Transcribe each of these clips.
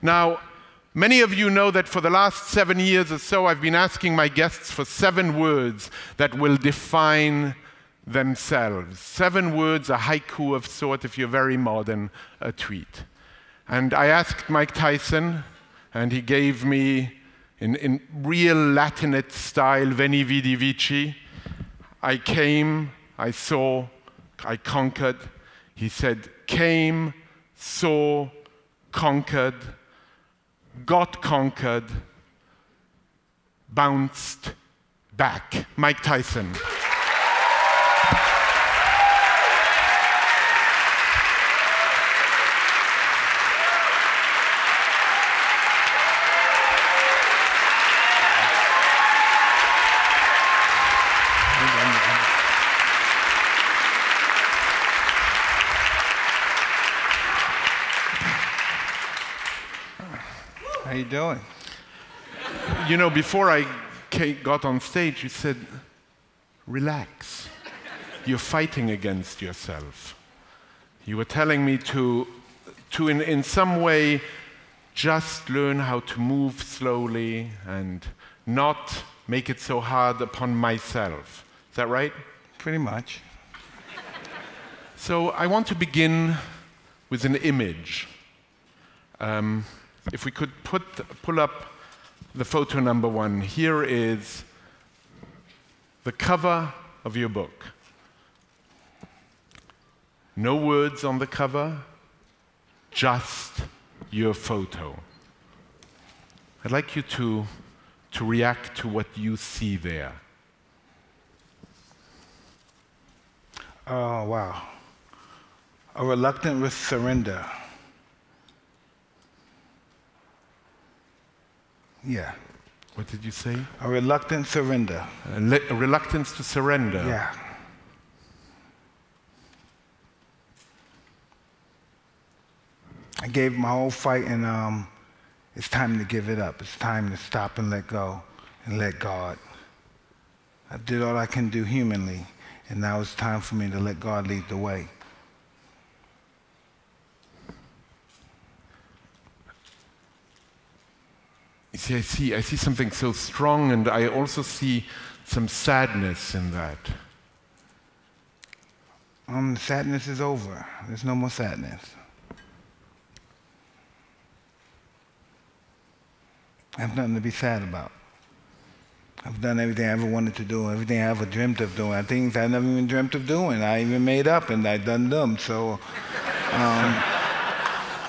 Now, many of you know that for the last 7 years or so, I've been asking my guests for 7 words that will define themselves. 7 words, a haiku of sort, if you're very modern, a tweet. And I asked Mike Tyson, and he gave me, in real Latinate style, Veni Vidi Vici. I came, I saw, I conquered. He said, came, saw, conquered, got conquered, bounced back. Mike Tyson. How you doing? You know, before I got on stage, you said, relax. You're fighting against yourself. You were telling me to in some way, just learn how to move slowly and not make it so hard upon myself. Is that right? Pretty much. So I want to begin with an image. If we could pull up the photo number 1. Here is the cover of your book. No words on the cover, just your photo. I'd like you to react to what you see there. Oh, wow. A reluctant surrender. Yeah. What did you say? A reluctant surrender. A reluctance to surrender. Yeah. I gave my whole fight, and it's time to give it up. It's time to stop and let go and let God. I did all I can do humanly, and now it's time for me to let God lead the way. You see, I see something so strong, and I also see some sadness in that. Sadness is over. There's no more sadness. I have nothing to be sad about. I've done everything I ever wanted to do, everything I ever dreamt of doing. Things I never even dreamt of doing. I even made up, and I done them. So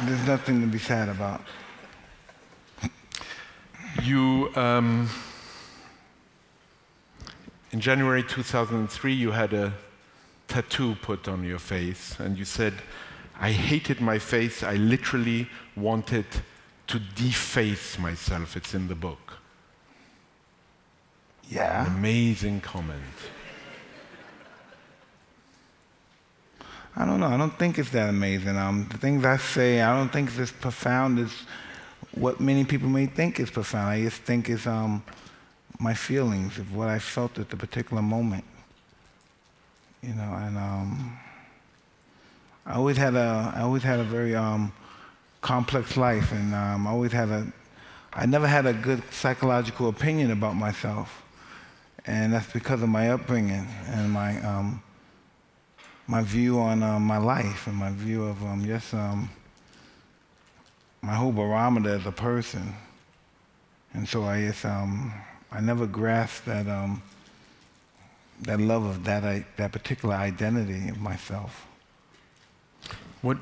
there's nothing to be sad about. You, in January 2003, you had a tattoo put on your face, and you said, I hated my face, I literally wanted to deface myself. It's in the book. Yeah. An amazing comment. I don't know, I don't think it's that amazing. The things I say, I don't think it's as profound as what many people may think is profound. I just think it's my feelings of what I felt at the particular moment. You know, and I always had a very complex life, and I never had a good psychological opinion about myself, and that's because of my upbringing and my view on my life and my view of my whole barometer as a person. And so I never grasped that love of that particular identity of myself. What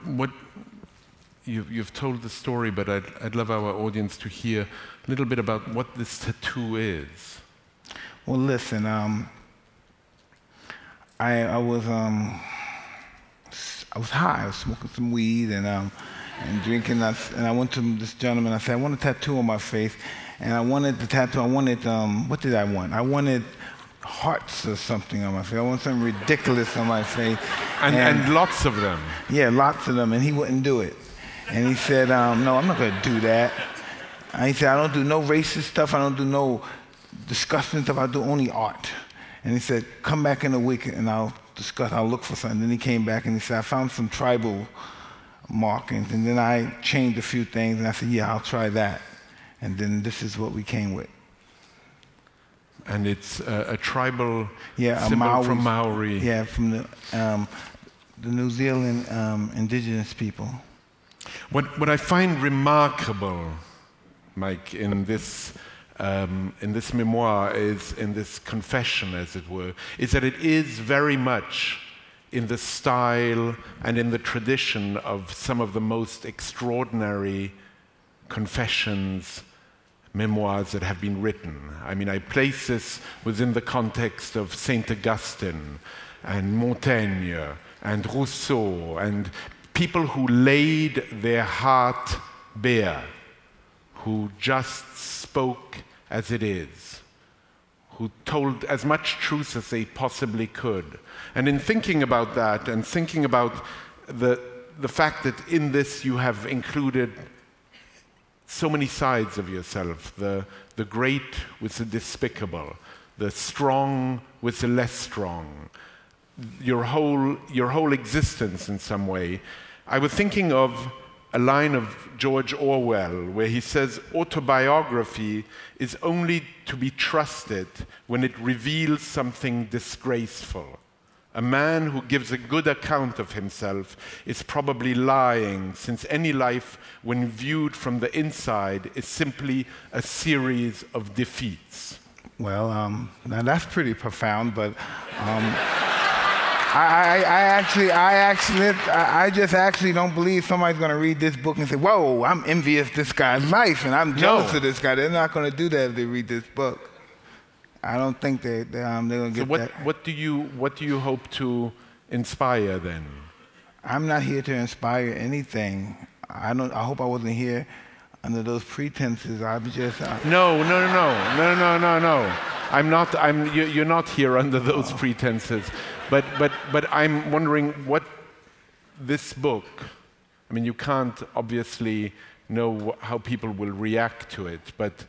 you've told the story, but I'd love our audience to hear a little bit about what this tattoo is. Well, listen, I was high. I was smoking some weed and drinking. And I went to this gentleman. I said, I want a tattoo on my face. And I wanted the tattoo. What did I want? I wanted hearts or something on my face. I wanted something ridiculous on my face. And lots of them. Yeah, lots of them. And he wouldn't do it. And he said, no, I'm not going to do that. And he said, I don't do no racist stuff. I don't do no disgusting stuff. I do only art. And he said, come back in a week and I'll look for something. Then he came back and he said, I found some tribal markings, and then I changed a few things, and I said, yeah, I'll try that. And then this is what we came with. And it's a tribal Yeah, symbol from Maori. Yeah, from the New Zealand indigenous people. What I find remarkable, Mike, in this memoir, is in this confession, as it were, is that it is very much in the style and in the tradition of some of the most extraordinary confessions, memoirs that have been written. I mean, I place this within the context of Saint Augustine and Montaigne and Rousseau and people who laid their heart bare, who just spoke as it is, who told as much truth as they possibly could. And in thinking about that and thinking about the fact that in this you have included so many sides of yourself, the great with the despicable, the strong with the less strong, your whole existence in some way. I was thinking of a line of George Orwell where he says, autobiography is only to be trusted when it reveals something disgraceful. A man who gives a good account of himself is probably lying, since any life, when viewed from the inside, is simply a series of defeats. Well, now that's pretty profound, but I just actually don't believe somebody's going to read this book and say, whoa, I'm envious of this guy's life, and I'm jealous of this guy. They're not going to do that if they read this book. I don't think they're going to get that. What do you hope to inspire then? I'm not here to inspire anything. I hope I wasn't here under those pretenses. I was just. No. I'm not. You're not here under those pretenses. But I'm wondering what this book. I mean, you can't obviously know how people will react to it, but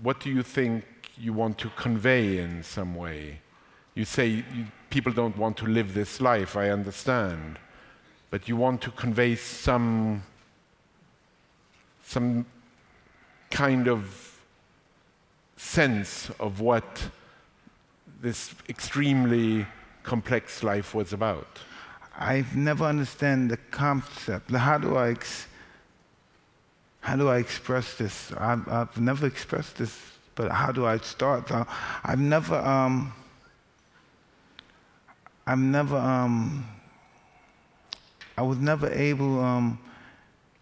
what do you think you want to convey in some way? You say people don't want to live this life, I understand, but you want to convey some kind of sense of what this extremely complex life was about. I've never understand the concept. How do I express this? I've never expressed this, but how do I start? I was never able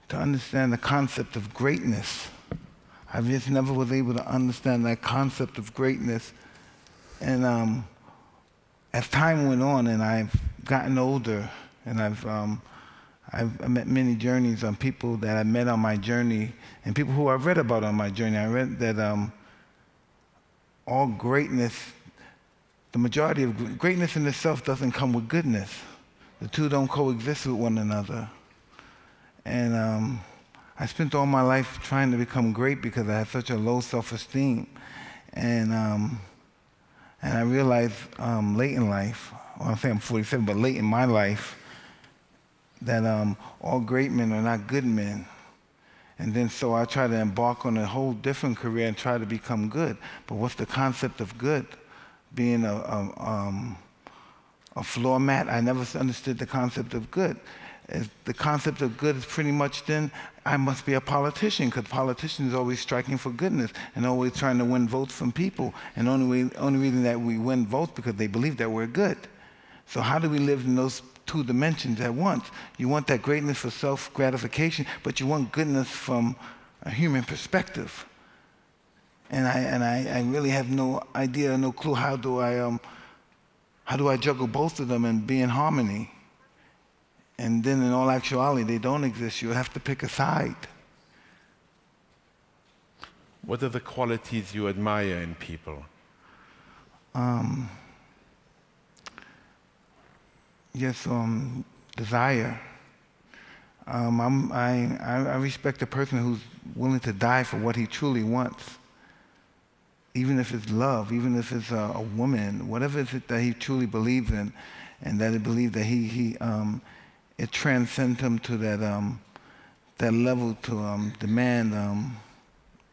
to understand the concept of greatness. I just never was able to understand that concept of greatness. And as time went on and I've gotten older and I've met many journeys on people that I met on my journey and people who I've read about on my journey. I read that all greatness, the majority of greatness in itself doesn't come with goodness. The two don't coexist with one another. And I spent all my life trying to become great because I had such a low self-esteem. And I realized late in life, well, I'm saying I'm 47, but late in my life, that all great men are not good men. And then so I tried to embark on a whole different career and try to become good. But what's the concept of good? Being a floor mat, I never understood the concept of good. The concept of good is pretty much then, I must be a politician, because politicians are always striking for goodness and always trying to win votes from people. And only reason that we win votes because they believe that we're good. So how do we live in those two dimensions at once? You want that greatness for self-gratification, but you want goodness from a human perspective. And I really have no idea, no clue how do I juggle both of them and be in harmony. And then in all actuality, they don't exist. You have to pick a side. What are the qualities you admire in people? Yes, desire. I respect a person who's willing to die for what he truly wants. Even if it's love, even if it's a woman, whatever it is that he truly believes in, and that he believes that it transcends him to that level to demand,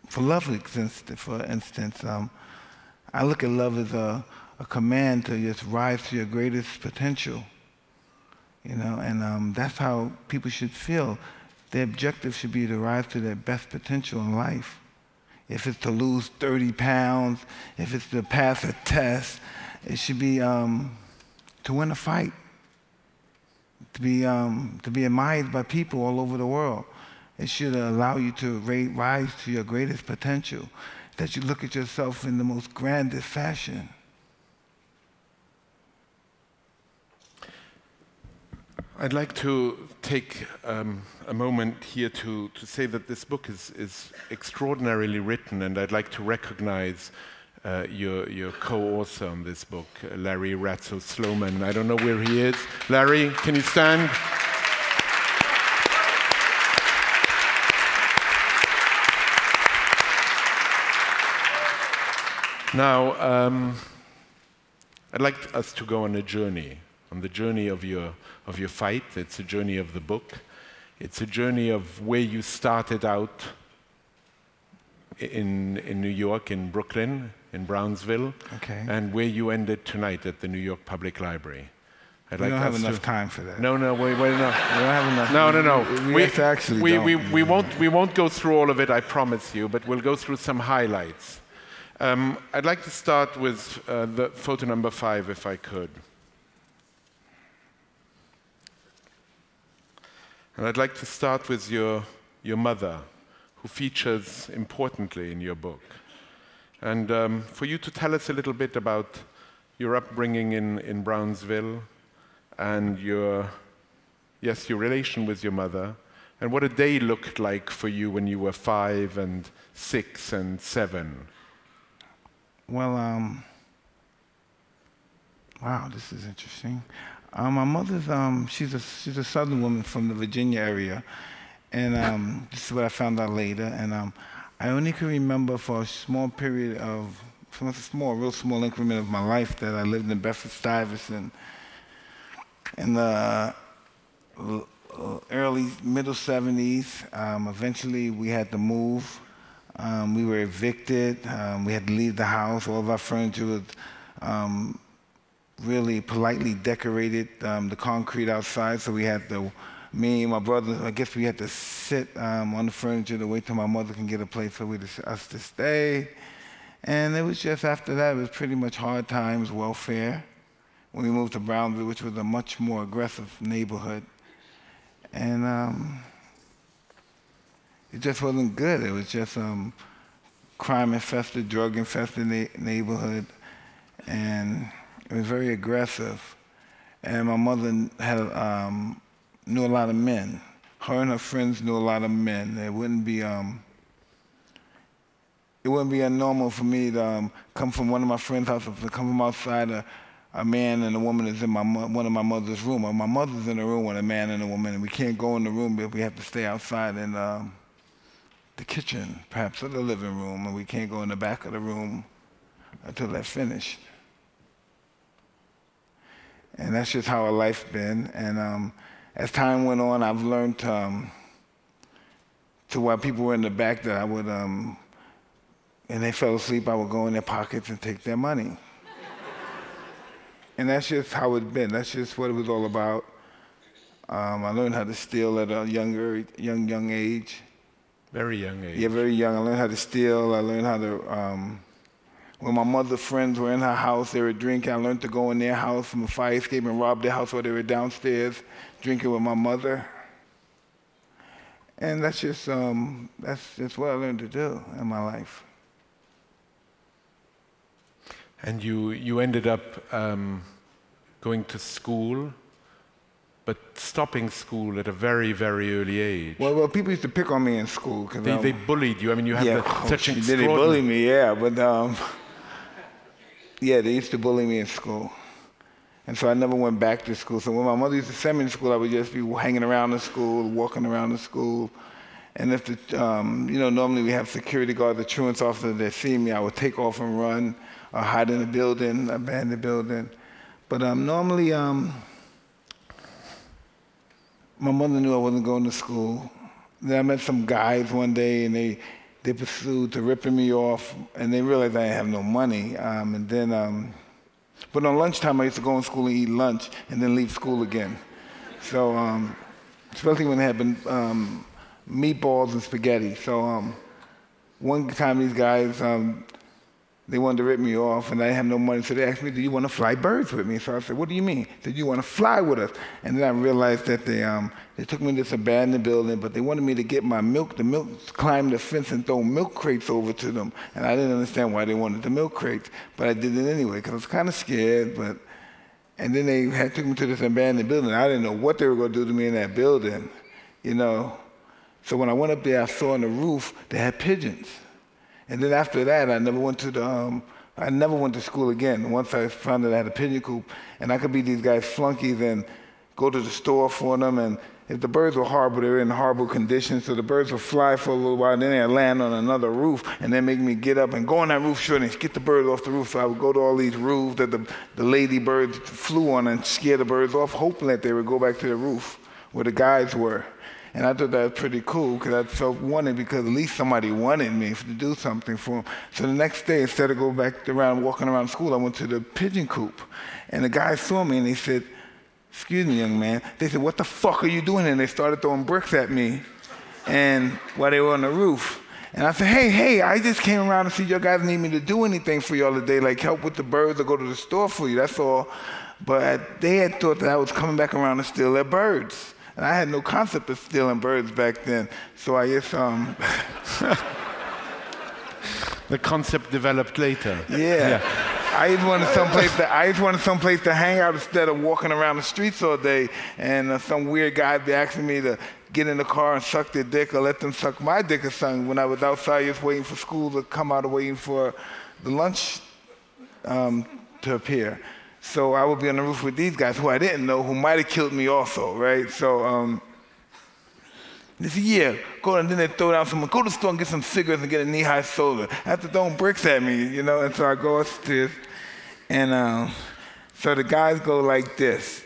for love, for instance, I look at love as a command to just rise to your greatest potential, and that's how people should feel. Their objective should be to rise to their best potential in life. If it's to lose 30 pounds, if it's to pass a test, it should be to win a fight, to be admired by people all over the world. It should allow you to rise to your greatest potential, that you look at yourself in the most grandest fashion. I'd like to take a moment here to say that this book is extraordinarily written, and I'd like to recognize your co-author on this book, Larry Ratzo-Sloman. I don't know where he is. Larry, can you stand? Now, I'd like us to go on a journey. On the journey of your fight. It's a journey of the book. It's a journey of where you started out in New York, in Brooklyn, in Brownsville, okay, and where you ended tonight at the New York Public Library. We don't have enough time for that. No, wait, no. We don't have enough. No. We won't go through all of it, I promise you, but we'll go through some highlights. I'd like to start with the photo number 5, if I could. And I'd like to start with your mother, who features importantly in your book. And for you to tell us a little bit about your upbringing in Brownsville and your relation with your mother, and what a day looked like for you when you were 5 and 6 and 7. Well, wow, this is interesting. My mother's, she's a Southern woman from the Virginia area, and this is what I found out later. And I only can remember for a small period of, real small increment of my life that I lived in Bedford-Stuyvesant in the early, middle 70s. Eventually, we had to move. We were evicted. We had to leave the house. All of our furniture was really politely decorated the concrete outside, so we had to, me and my brother, I guess we had to sit on the furniture to wait till my mother can get a place for us to stay. And it was just after that, it was pretty much hard times, welfare, when we moved to Brownsville, which was a much more aggressive neighborhood. And it just wasn't good. It was just crime-infested, drug-infested neighborhood, and it was very aggressive. And my mother knew a lot of men. Her and her friends knew a lot of men. It wouldn't be abnormal for me to come from one of my friends' houses, to come from outside a man and a woman is in one of my mother's room. Or my mother's in a room with a man and a woman, and we can't go in the room, but we have to stay outside in the kitchen, perhaps, or the living room, and we can't go in the back of the room until they're finished. And that's just how our life's been. And as time went on, I've learned to while people were in the back that I would, and they fell asleep, I would go in their pockets and take their money. And that's just how it's been. That's just what it was all about. I learned how to steal at a young age. Very young age. Yeah, very young. I learned how to steal. I learned how to, when my mother's friends were in her house, they were drinking. I learned to go in their house from a fire escape and rob their house while they were downstairs drinking with my mother. And that's just what I learned to do in my life. And you ended up going to school, but stopping school at a very, very early age. Well, people used to pick on me in school. They bullied you. I mean, you had such an They bullied me, yeah. But, yeah, they used to bully me in school. And so I never went back to school. So when my mother used to send me to school, I would just be hanging around the school, walking around the school. And if normally we have security guard, the truants officer, they see me, I would take off and run, or hide in a building, abandoned building. But normally, my mother knew I wasn't going to school. Then I met some guys one day, and they pursued to ripping me off, and they realized I didn't have no money. But on lunchtime, I used to go in school and eat lunch, and then leave school again. So, especially when they had meatballs and spaghetti. So, one time these guys, they wanted to rip me off, and I didn't have no money, so they asked me, do you want to fly birds with me? So I said, what do you mean? They said, you want to fly with us? And then I realized that they took me to this abandoned building, but they wanted me to get my milk. The milk, climb the fence and throw milk crates over to them. And I didn't understand why they wanted the milk crates, but I did it anyway, because I was kind of scared. And then they took me to this abandoned building. I didn't know what they were going to do to me in that building, you know. So when I went up there, I saw on the roof, they had pigeons. And then after that, I never went to school again. Once I found that I had a pigeon coop, and I could be these guys' flunkies and go to the store for them. And if the birds were horrible, they were in horrible conditions. So the birds would fly for a little while, and then they'd land on another roof, and then make me get up and go on that roof, sure, and get the birds off the roof. So I would go to all these roofs that the lady birds flew on and scare the birds off, hoping that they would go back to the roof where the guys were. And I thought that was pretty cool, because I felt wanted, because at least somebody wanted me to do something for them. So the next day, instead of going back around, walking around school, I went to the pigeon coop. And the guy saw me, and he said, excuse me, young man. They said, what the fuck are you doing? And they started throwing bricks at me and while they were on the roof. And I said, hey, I just came around to see you guys need me to do anything for y'all today, like help with the birds or go to the store for you, that's all. But they had thought that I was coming back around to steal their birds. And I had no concept of stealing birds back then, so I just, The concept developed later. Yeah. I just wanted someplace to hang out instead of walking around the streets all day, and some weird guy would be asking me to get in the car and suck their dick or let them suck my dick or something when I was outside just waiting for school to come out or waiting for the lunch to appear. So I would be on the roof with these guys who I didn't know, who might have killed me also, right? So they said, yeah, go, and then they throw down someone, go to the store and get some cigarettes and get a knee-high soda. After throwing bricks at me, you know, and so I go upstairs, and so the guys go like this.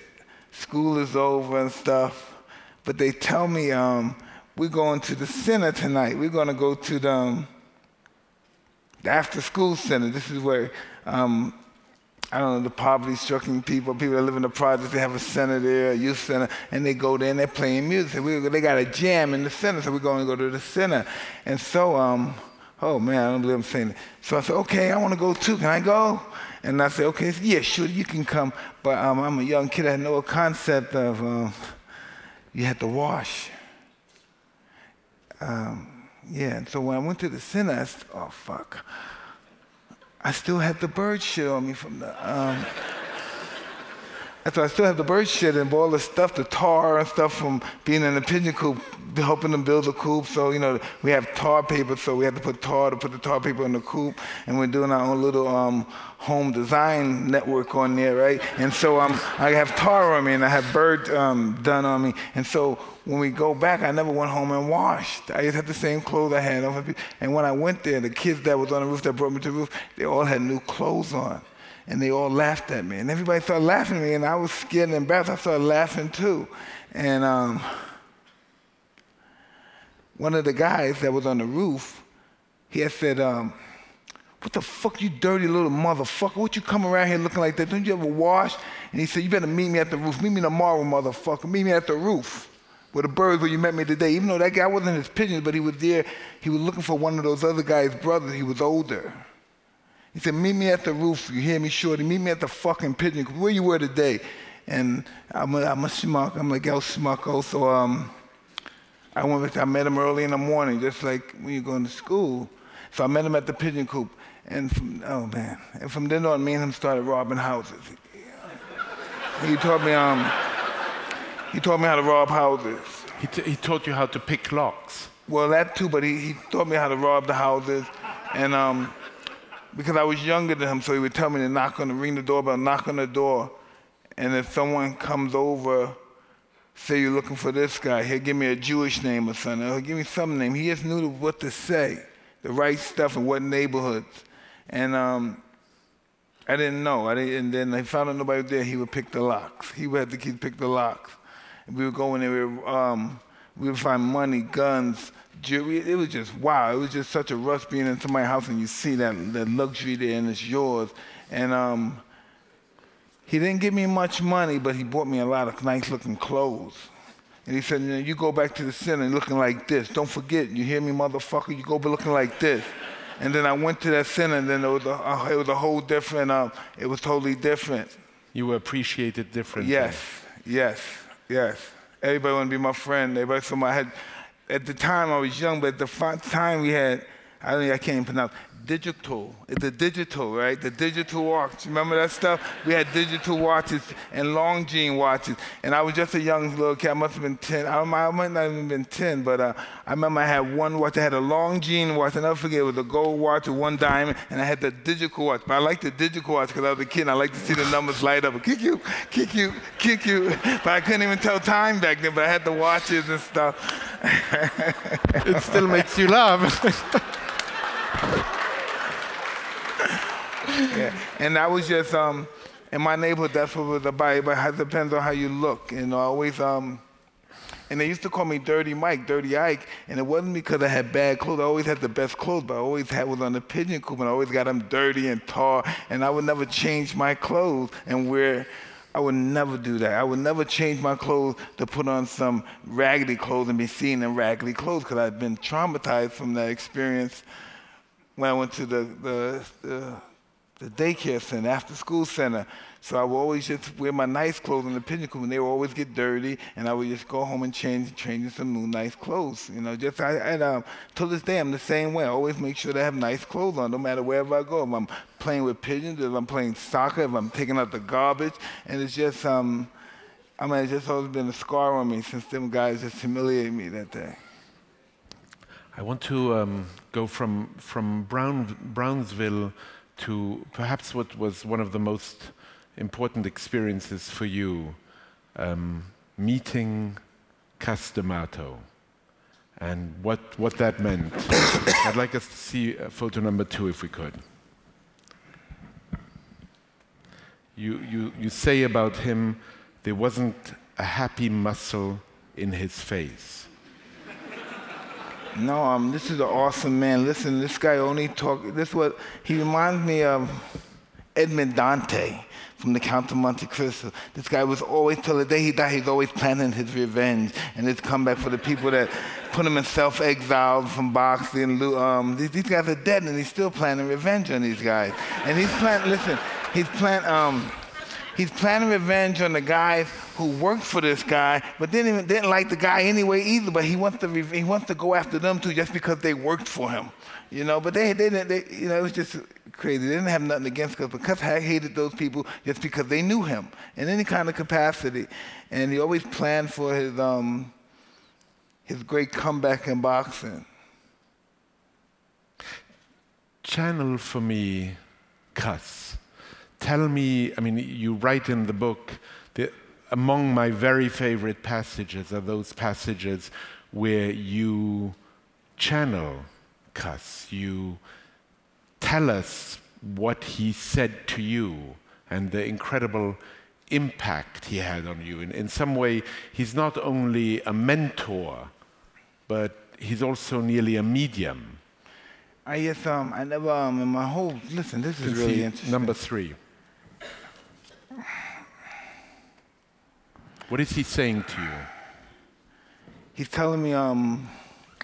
School is over and stuff, but they tell me, we're going to the center tonight. We're going to go to the after-school center. This is where, I don't know, the poverty-stricken people that live in the projects, they have a center there, a youth center, and they go there and they're playing music. They got a jam in the center, so we're going to go to the center. And so, oh man, I don't believe I'm saying it. So I said, okay, I want to go too, can I go? And I said, okay, yeah, sure, you can come. But I'm a young kid, I had no concept of you had to wash. Yeah, and so when I went to the center, I said, oh, fuck. I still had the bird shit on me from the, so I still have the bird shit and all the stuff, the tar and stuff from being in the pigeon coop, helping them build the coop. So, you know, we have tar paper, so we had to put the tar paper in the coop, and we're doing our own little home design network on there, right? And so I have tar on me, and I have bird done on me. And so when we go back, I never went home and washed. I just had the same clothes I had on. And when I went there, the kids that was on the roof that brought me to the roof, they all had new clothes on. And they all laughed at me. And everybody started laughing at me, and I was scared and embarrassed. I started laughing too. And one of the guys that was on the roof, he had said, what the fuck, you dirty little motherfucker? What you come around here looking like that? Don't you ever wash? And he said, you better meet me at the roof. Meet me tomorrow, motherfucker. Meet me at the roof with the birds where you met me today. Even though that guy wasn't his pigeons, but he was there. He was looking for one of those other guys' brothers. He was older. He said, meet me at the roof. You hear me, shorty? Meet me at the fucking pigeon. Where you were today? And I'm a schmuck. I'm like, yo, schmucko. So I met him early in the morning, just like when you're going to school. So I met him at the pigeon coop. And from then on, me and him started robbing houses. He taught me how to rob houses. He taught you how to pick locks. Well, that too, but he taught me how to rob the houses. And because I was younger than him, so he would tell me to ring the doorbell, knock on the door. And if someone comes over, say you're looking for this guy, he'll give me a Jewish name or something. He'll give me some name. He just knew what to say, the right stuff and what neighborhoods. And I didn't know. And then I found out nobody was there, he would pick the locks. He would have the kids pick the locks. We would go in there, we would find money, guns, jewelry. It was just wow. It was just such a rush being in somebody's house and you see that luxury there and it's yours. And he didn't give me much money, but he bought me a lot of nice looking clothes. And he said, you go back to the center looking like this. Don't forget, you hear me, motherfucker? You go looking like this. And then I went to that center, and then it was a whole different, it was totally different. You were appreciated differently. Yes. Everybody wanted to be my friend. Everybody, at the time I was young, but at the time we had, I can't even pronounce, digital. It's a digital, right? The digital watch. Remember that stuff? We had digital watches and long jean watches. And I was just a young little kid. I must have been 10. I might not even been 10, but I remember I had one watch. I had a long jean watch. I'll never forget. It was a gold watch with one diamond, and I had the digital watch. But I liked the digital watch because I was a kid, and I liked to see the numbers light up. Kick you. But I couldn't even tell time back then, but I had the watches and stuff. It still makes you laugh. Yeah. And I was just, in my neighborhood, that's what was about. But it depends on how you look. You know, I always, and they used to call me Dirty Mike, Dirty Ike, and it wasn't because I had bad clothes. I always had the best clothes, but I always was on the pigeon coop, and I always got them dirty and tall, and I would never change my clothes and I would never do that. I would never change my clothes to put on some raggedy clothes and be seen in raggedy clothes because I'd been traumatized from that experience when I went to the daycare center, after school center. So I would always just wear my nice clothes in the pigeon coop, and they would always get dirty, and I would just go home and change in some new nice clothes. You know, just till this day I'm the same way. I always make sure that I have nice clothes on, no matter wherever I go. If I'm playing with pigeons, if I'm playing soccer, if I'm taking out the garbage, and it's just it's just always been a scar on me since them guys just humiliated me that day. I want to go from Brownsville to perhaps what was one of the most important experiences for you, meeting Cas D'Amato, and what that meant. I'd like us to see photo number 2, if we could. You say about him, there wasn't a happy muscle in his face. No, this is an awesome man. Listen, this guy only he reminds me of Edmond Dante from The Count of Monte Cristo. This guy was always, till the day he died, he's always planning his revenge and his comeback for the people that put him in self-exile from boxing. These guys are dead, and he's still planning revenge on these guys. And he's planning revenge on the guys who worked for this guy, but didn't like the guy anyway either. But he wants to go after them too, just because they worked for him, you know. But they you know, it was just crazy. They didn't have nothing against us, but Cus hated those people just because they knew him in any kind of capacity, and he always planned for his great comeback in boxing. Channel for me, Cus. Tell me, I mean, you write in the book, among my very favorite passages are those passages where you channel Cus. You tell us what he said to you and the incredible impact he had on you. In some way, he's not only a mentor, but he's also nearly a medium. I never, in my whole, listen, this is really interesting. Number 3. What is he saying to you? He's telling me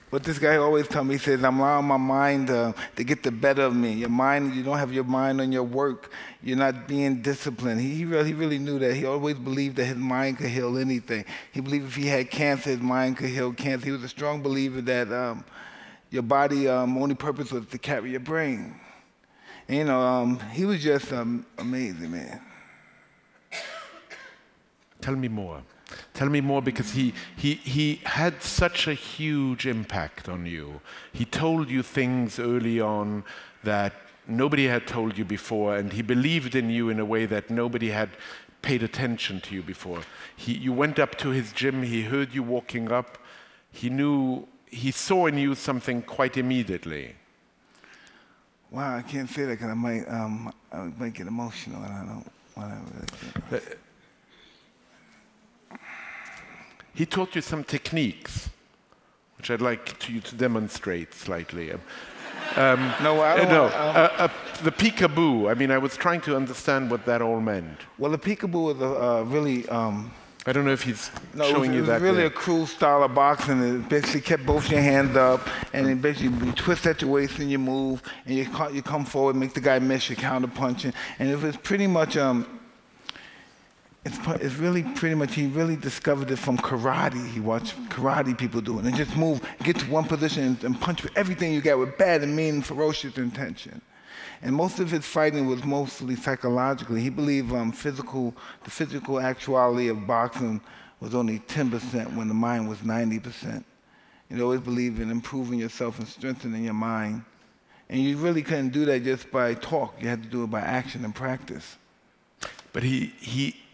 what this guy always tells me. He says, I'm allowing my mind to get the better of me. Your mind, you don't have your mind on your work. You're not being disciplined. He really knew that. He always believed that his mind could heal anything. He believed if he had cancer, his mind could heal cancer. He was a strong believer that your body only purpose was to carry your brain. And, you know, he was just amazing, man. Tell me more. Tell me more, because he had such a huge impact on you. He told you things early on that nobody had told you before, and he believed in you in a way that nobody had paid attention to you before. You went up to his gym, he heard you walking up, he saw in you something quite immediately. Wow, I can't say that because I might get emotional, and I don't want to. He taught you some techniques, which I'd like you to demonstrate slightly. No, I don't know. The peekaboo. I mean, I was trying to understand what that all meant. Well, the peekaboo is a really... I don't know if he's no, showing you that. It was really there. a cruel style of boxing. It basically kept both your hands up, and it basically you twist at your waist and you move, and you come forward, make the guy miss, you counter punching, and it was pretty much it's really pretty much he really discovered it from karate. He watched karate people do it, and just move, get to one position and punch with everything you got with bad and mean, ferocious intention. And most of his fighting was mostly psychologically. He believed the physical actuality of boxing was only 10% when the mind was 90%. He always believed in improving yourself and strengthening your mind. And you really couldn't do that just by talk. You had to do it by action and practice. But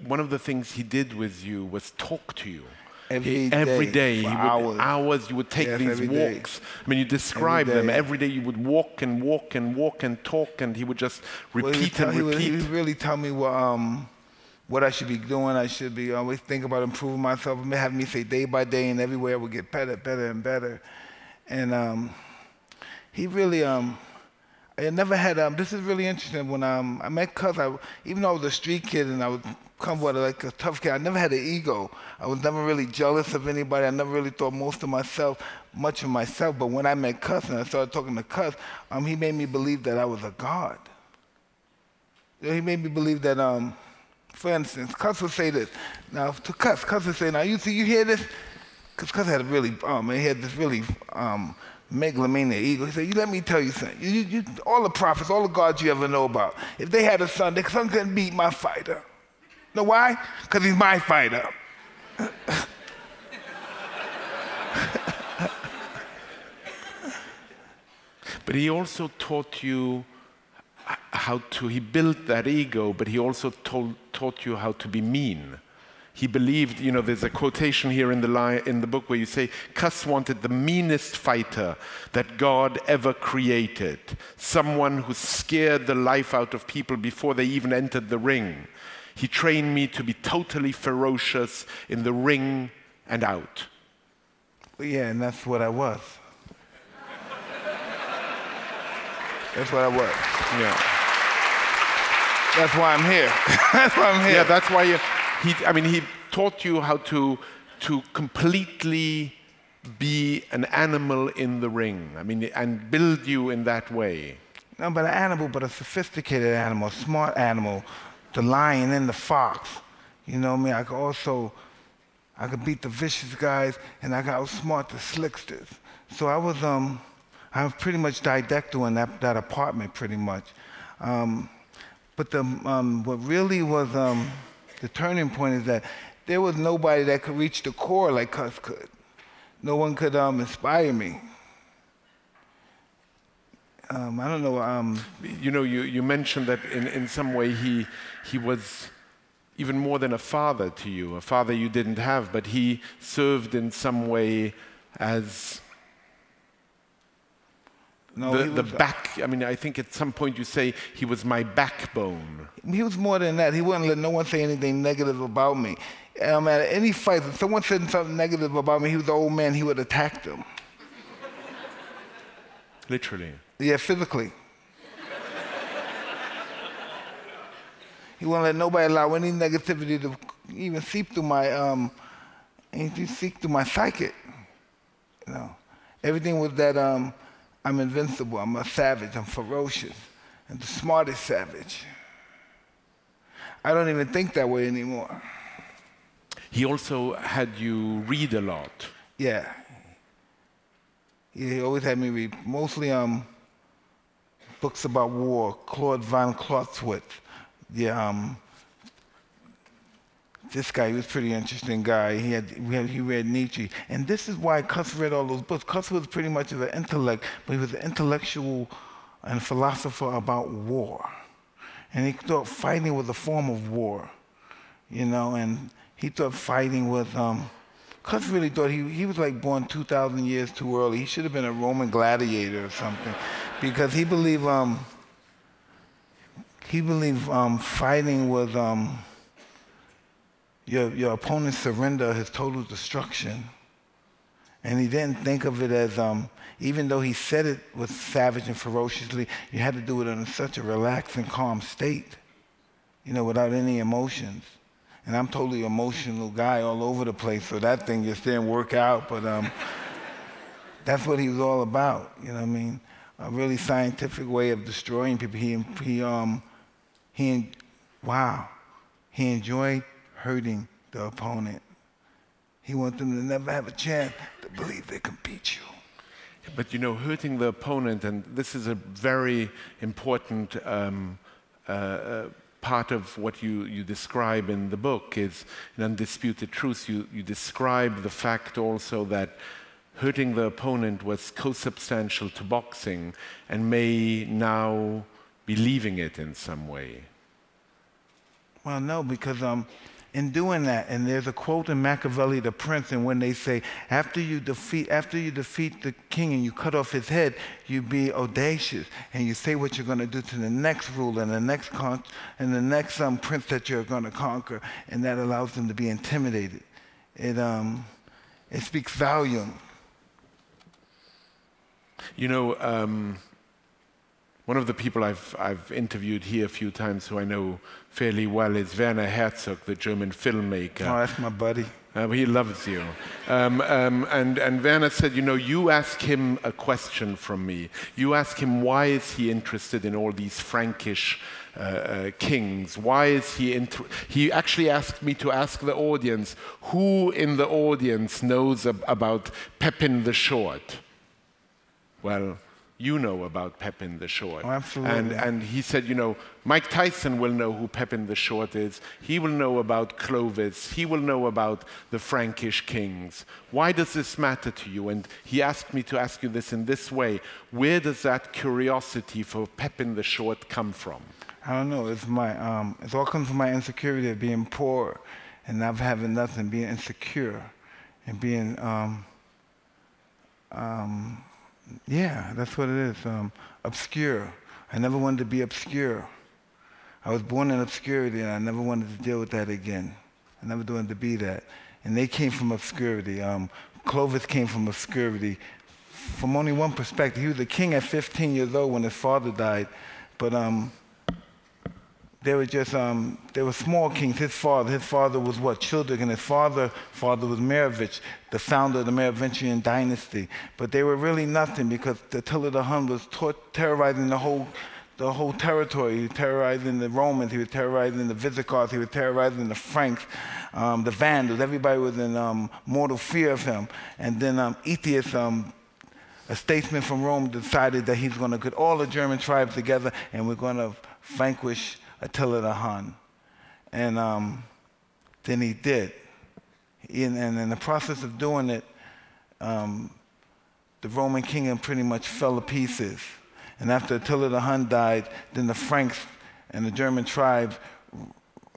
one of the things he did with you was talk to you. Every day, for hours you would take these walks. I mean, you describe them. Every day you would walk and walk and walk and talk, and he would just repeat and repeat. He would really tell me what I should be doing. I should be always think about improving myself. And have me say day by day, and everywhere I would get better, better, and better. And he really, I never had, this is really interesting. When I met Cuz, even though I was a street kid and I would come with like a tough kid, I never had an ego. I was never really jealous of anybody. I never really thought much of myself. But when I met Cuz and I started talking to Cuz, he made me believe that I was a god. He made me believe that, for instance, Cuz would say this. Now, to Cuz would say, now you hear this? Because Cuz had a really, he had this really megalomaniac ego. He said, let me tell you something. You, all the prophets, all the gods you ever know about, if they had a son, their son couldn't beat my fighter. Know why? Because he's my fighter. But he also taught you he built that ego, but he also taught you how to be mean. He believed, there's a quotation here in the book where you say, Cus wanted the meanest fighter that God ever created, someone who scared the life out of people before they even entered the ring. He trained me to be totally ferocious in the ring and out. Yeah, and that's what I was. That's what I was. Yeah. That's why I'm here. That's why I'm here. Yeah, that's why he taught you how to completely be an animal in the ring. And build you in that way. No, but an animal, but a sophisticated animal, a smart animal, the lion and the fox. You know what I mean? I could beat the vicious guys, and I got outsmart the slicksters. So I was pretty much didactic in that apartment, pretty much. But what really was the turning point is that there was nobody that could reach the core like Cus could. No one could inspire me. I don't know. You mentioned that in some way he was even more than a father to you, a father you didn't have, but he served in some way as the back. I think at some point you say he was my backbone. He was more than that. He wouldn't let no one say anything negative about me. At any fight, if someone said something negative about me, he was the old man, he would attack them. Literally. Yeah, physically. He wouldn't let nobody allow any negativity to even seep through my psyche. Everything was that I'm invincible, I'm a savage, I'm ferocious, and the smartest savage. I don't even think that way anymore. He also had you read a lot. Yeah. He always had me read mostly books about war, Claude von Clausewitz. Yeah, this guy, he was a pretty interesting guy. He read Nietzsche. And this is why Cus read all those books. Cus was pretty much of an intellect, but he was an intellectual and philosopher about war. And he thought fighting was a form of war, and he thought fighting was, Cus really thought he was like born 2,000 years too early. He should have been a Roman gladiator or something, because he believed fighting was, your opponent's surrender, his total destruction. And he didn't think of it as, even though he said it was savage and ferociously, you had to do it in such a relaxed and calm state, without any emotions. And I'm totally emotional guy all over the place, so that thing just didn't work out. But that's what he was all about. You know what I mean? A really scientific way of destroying people. He enjoyed hurting the opponent. He wanted them to never have a chance to believe they can beat you. But hurting the opponent, and this is a very important part of what you describe in the book, is in Undisputed Truth. You describe the fact also that hurting the opponent was co-substantial to boxing and may now be leaving it in some way. Well, no, because in doing that, and there's a quote in Machiavelli, The Prince, and when they say, after you defeat the king and you cut off his head, you be audacious and you say what you're going to do to the next ruler and the next prince that you're going to conquer, and that allows them to be intimidated. It speaks volume. One of the people I've interviewed here a few times who I know fairly well is Werner Herzog, the German filmmaker. Oh, that's my buddy. He loves you. And Werner said, you ask him a question from me. You ask him, why is he interested in all these Frankish kings? Why is he actually asked me to ask the audience, who in the audience knows about Pepin the Short? Well, you know about Pepin the Short. Oh, absolutely. And he said, Mike Tyson will know who Pepin the Short is. He will know about Clovis. He will know about the Frankish kings. Why does this matter to you? And he asked me to ask you this in this way. Where does that curiosity for Pepin the Short come from? I don't know. It all comes from my insecurity of being poor and not having nothing, being insecure and being, yeah, that's what it is. Obscure. I never wanted to be obscure. I was born in obscurity, and I never wanted to deal with that again. I never wanted to be that. And they came from obscurity. Clovis came from obscurity from only one perspective. He was a king at 15 years old when his father died, but they were just, they were small kings. His father was what? Children, and his father was Merovich, the founder of the Merovingian dynasty. But they were really nothing because Attila the Hun was terrorizing the whole territory. He was terrorizing the Romans, he was terrorizing the Visigoths, he was terrorizing the Franks, the Vandals. Everybody was in mortal fear of him. And then Aetius, a statesman from Rome, decided that he's going to get all the German tribes together and we're going to vanquish Attila the Hun. And then he did. And in the process of doing it, the Roman kingdom pretty much fell to pieces. And after Attila the Hun died, then the Franks and the German tribes,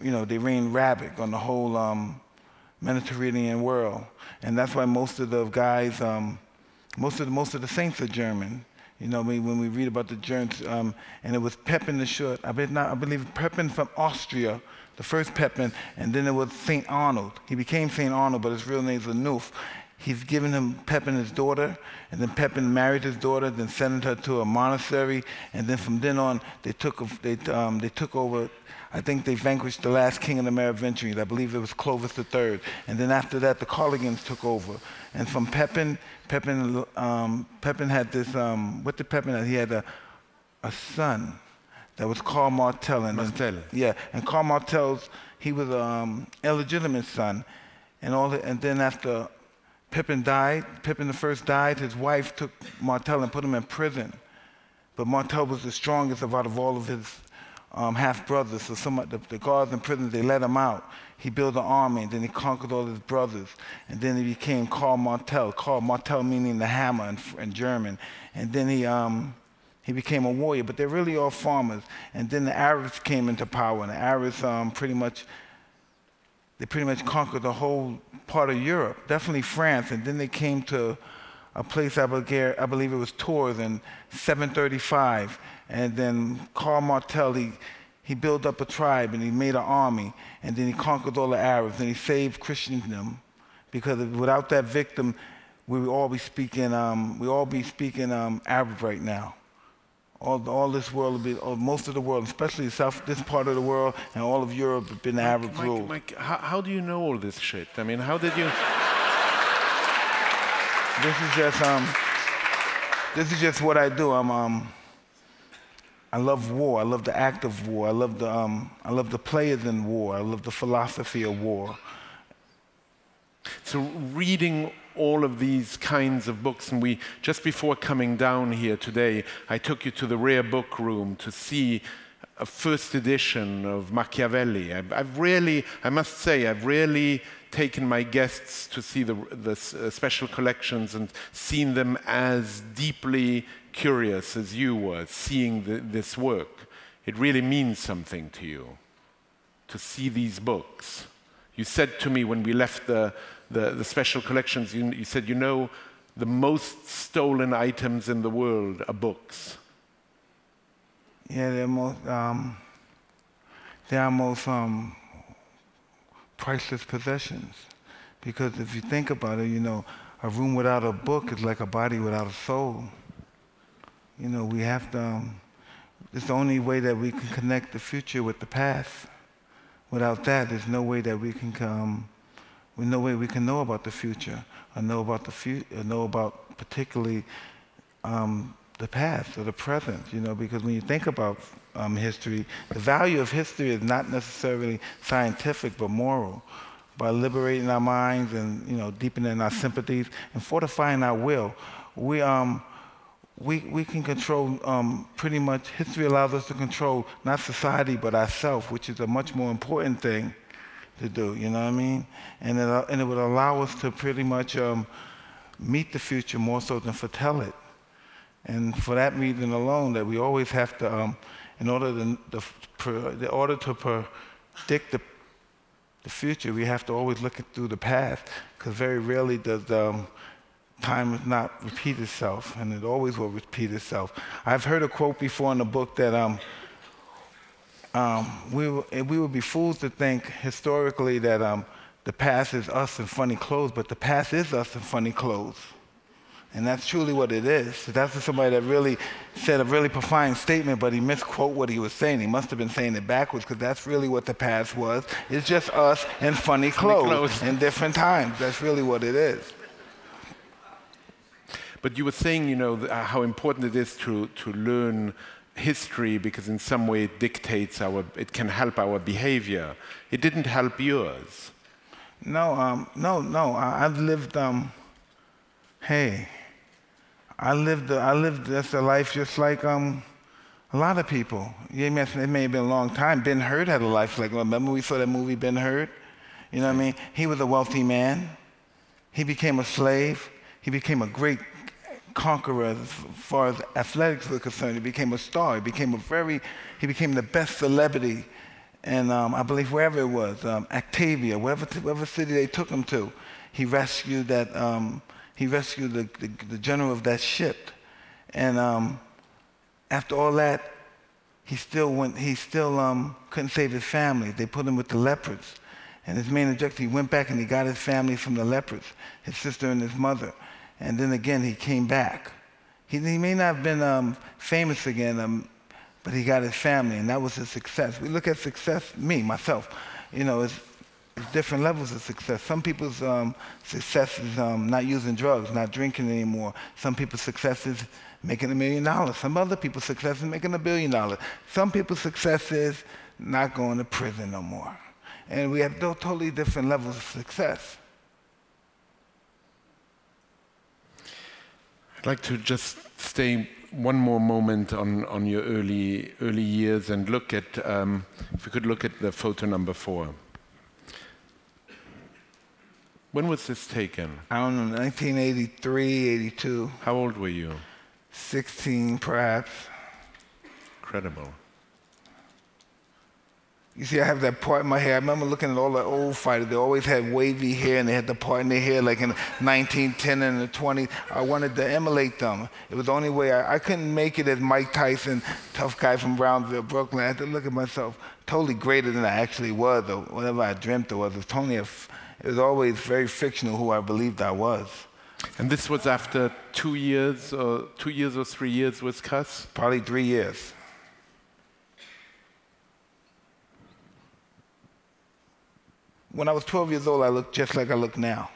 they reigned rabbit on the whole Mediterranean world. And that's why most of the guys, most of the saints are German. When we read about the Germans, and it was Pepin the Short. I believe Pepin from Austria, the first Pepin, and then it was St. Arnold. He became St. Arnold, but his real name is Anuf. He's given him Pepin his daughter, and then Pepin married his daughter, then sent her to a monastery, and then from then on they took over. I think they vanquished the last king of the Merovingians. I believe it was Clovis III. And then after that, the Carlogans took over. And from Pepin had this, what did Pepin have? He had a son that was Karl Martel. And Karl Martel's, he was an illegitimate son. And then after Pepin died, Pepin I died, his wife took Martel and put him in prison. But Martel was the strongest out of all of his half-brothers, so the guards in prison, they let him out. He built an army, and then he conquered all his brothers. And then he became Karl Martel meaning the hammer in German. And then he became a warrior, but they're really all farmers. And then the Arabs came into power, and the Arabs pretty much conquered the whole part of Europe, definitely France. And then they came to a place, I believe it was Tours in 735. And then Karl Martel, he built up a tribe and he made an army, and then he conquered all the Arabs and he saved Christendom, because without that victim, we would all be speaking Arab right now. All this world would be, or most of the world, especially this part of the world and all of Europe, have been Arab ruled. Mike, how do you know all this shit? I mean, how did you? This is just what I do. I love war. I love the act of war. I love the players in war. I love the philosophy of war. So reading all of these kinds of books, and just before coming down here today, I took you to the rare book room to see a first edition of Machiavelli. I must say, I've rarely taken my guests to see the special collections and seen them as deeply curious as you were, seeing this work. It really means something to you to see these books. You said to me when we left the special collections, you said, the most stolen items in the world are books. Yeah, they're our most priceless possessions. Because if you think about it, a room without a book is like a body without a soul. We have to, it's the only way that we can connect the future with the past. Without that, there's no way that we can no way we can know about the future, or know about particularly the past or the present. Because when you think about history, the value of history is not necessarily scientific but moral. By liberating our minds and deepening our sympathies and fortifying our will, we can control pretty much. History allows us to control not society but ourselves, which is a much more important thing to do. You know what I mean? And it would allow us to pretty much meet the future more so than foretell it. And for that reason alone, that we always have to, in order to predict the future, we have to always look through the past, because very rarely does time not repeat itself, and it always will repeat itself. I've heard a quote before in the book that we would be fools to think historically that the past is us in funny clothes, but the past is us in funny clothes. And that's truly what it is. That's somebody that really said a really profound statement, but he misquoted what he was saying. He must have been saying it backwards, because that's really what the past was. It's just us in funny clothes in different times. That's really what it is. But you were saying, how important it is to learn history, because in some way it can help our behavior. It didn't help yours. No. I've lived. I lived just a life just like a lot of people. It may have been a long time. Ben-Hur had a life like, remember we saw that movie Ben-Hur? You know what I mean? He was a wealthy man. He became a slave. He became a great conqueror as far as athletics were concerned. He became a star. He became the best celebrity. And I believe wherever it was, Octavia, whatever city they took him to, he rescued that. He rescued the general of that ship, and after all that, he still couldn't save his family. They put him with the leopards, and his main objective, he went back and he got his family from the leopards, his sister and his mother, and then again he came back. He may not have been famous again, but he got his family, and that was his success. We look at success, myself, it's different levels of success. Some people's success is not using drugs, not drinking anymore. Some people's success is making $1 million. Some other people's success is making $1 billion. Some people's success is not going to prison no more. And we have totally different levels of success. I'd like to just stay one more moment on your early years and look at, if we could look at the photo number 4. When was this taken? I don't know, 1983, 82. How old were you? 16, perhaps. Incredible. You see, I have that part in my hair. I remember looking at all the old fighters. They always had wavy hair, and they had the part in their hair like in 1910 and the 20s. I wanted to emulate them. It was the only way. I couldn't make it as Mike Tyson, tough guy from Brownsville, Brooklyn. I had to look at myself totally greater than I actually was, or whatever I dreamt it was. It was always very fictional who I believed I was. And this was after 2 years or 3 years with Cuss? Probably 3 years. When I was 12 years old, I looked just like I look now.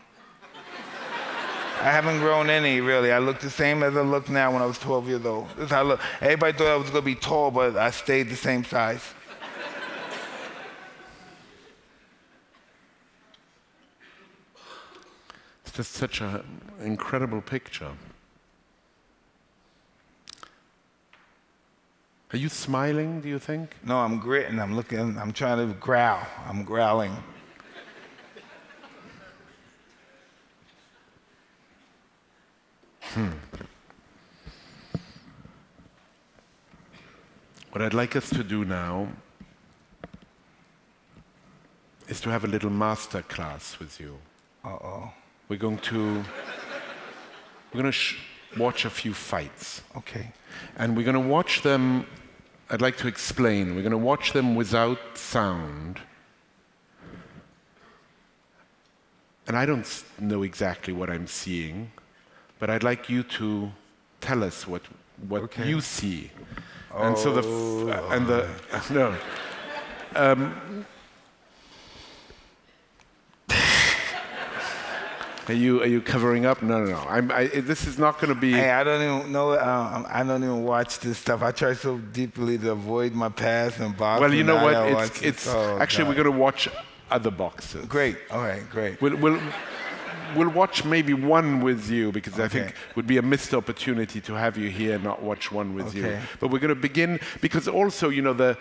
I haven't grown any, really. I look the same as I look now when I was 12 years old. This is how I look. Everybody thought I was going to be tall, but I stayed the same size. It's just such an incredible picture. Are you smiling, do you think? No, I'm gritting. I'm trying to growl. I'm growling. What I'd like us to do now is to have a little master class with you. Uh-oh. We're going to watch a few fights. Okay. And we're going to watch them, I'd like to explain, we're going to watch them without sound. And I don't know exactly what I'm seeing, but I'd like you to tell us what okay. you see. Oh. And so no. Are you covering up? No. This is not going to be. Hey, I don't even know. I don't even watch this stuff. I try so deeply to avoid my past and boxing. Well, you know what? It's actually God. We're going to watch other boxers. Great. All right. Great. We'll watch maybe one with you because okay. I think it would be a missed opportunity to have you here and not watch one with you. But we're going to begin because also, you know,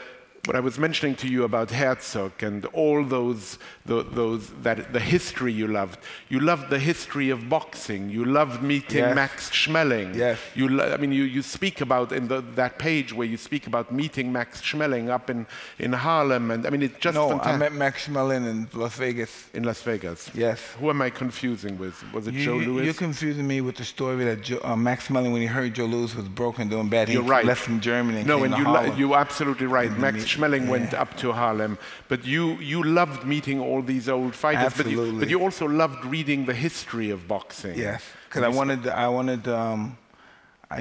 what I was mentioning to you about Herzog and all those the history you loved. You loved the history of boxing. You loved meeting yes. Max Schmeling. Yes. You speak about in that page where you speak about meeting Max Schmeling up in Harlem, and I mean it's just fantastic. I met Max Schmeling in Las Vegas. In Las Vegas. Yes. Who am I confusing with? Was it Joe Louis? You're confusing me with the story that Max Schmeling, when he heard Joe Louis was broken doing bad, he left from Germany. And came to Harlem. You're absolutely right. Max Schmeling went up to Harlem, but you loved meeting all these old fighters. Absolutely. But you also loved reading the history of boxing. Yes, because I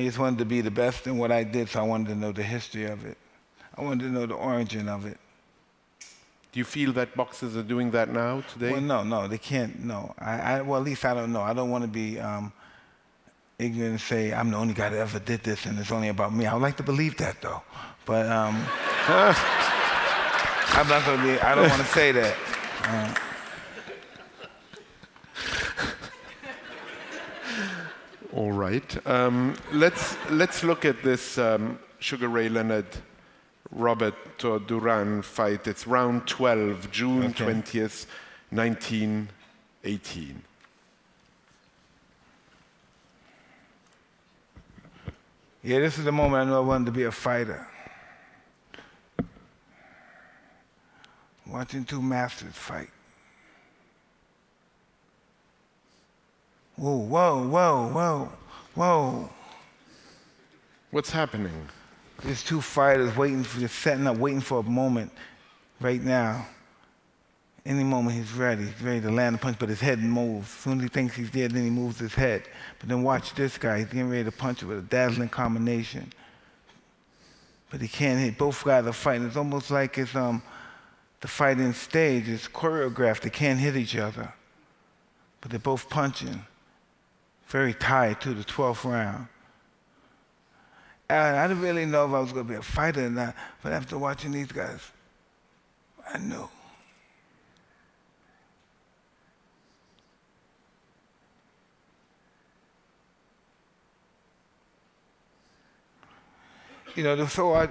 just wanted to be the best in what I did, so I wanted to know the history of it. I wanted to know the origin of it. Do you feel that boxers are doing that now, today? Well, no, they can't, no. Well, at least I don't know. I don't want to be ignorant and say, I'm the only guy that ever did this and it's only about me. I would like to believe that, though. But I'm not going to be, I don't want to say that. All right. Let's look at this Sugar Ray Leonard Robert Duran fight. It's round 12, June 20th, 1918. Yeah, this is the moment I knew I wanted to be a fighter. Watching two masters fight. Whoa, whoa, whoa, whoa, whoa. What's happening? There's two fighters just setting up, waiting for a moment right now. Any moment he's ready to land a punch, but his head moves. As soon as he thinks he's dead, then he moves his head. But then watch this guy, he's getting ready to punch it with a dazzling combination. But he can't hit. Both guys are fighting. It's almost like it's the fighting stage is choreographed. They can't hit each other. But they're both punching. Very tight to the 12th round. And I didn't really know if I was going to be a fighter or not, but after watching these guys, I knew. You know, so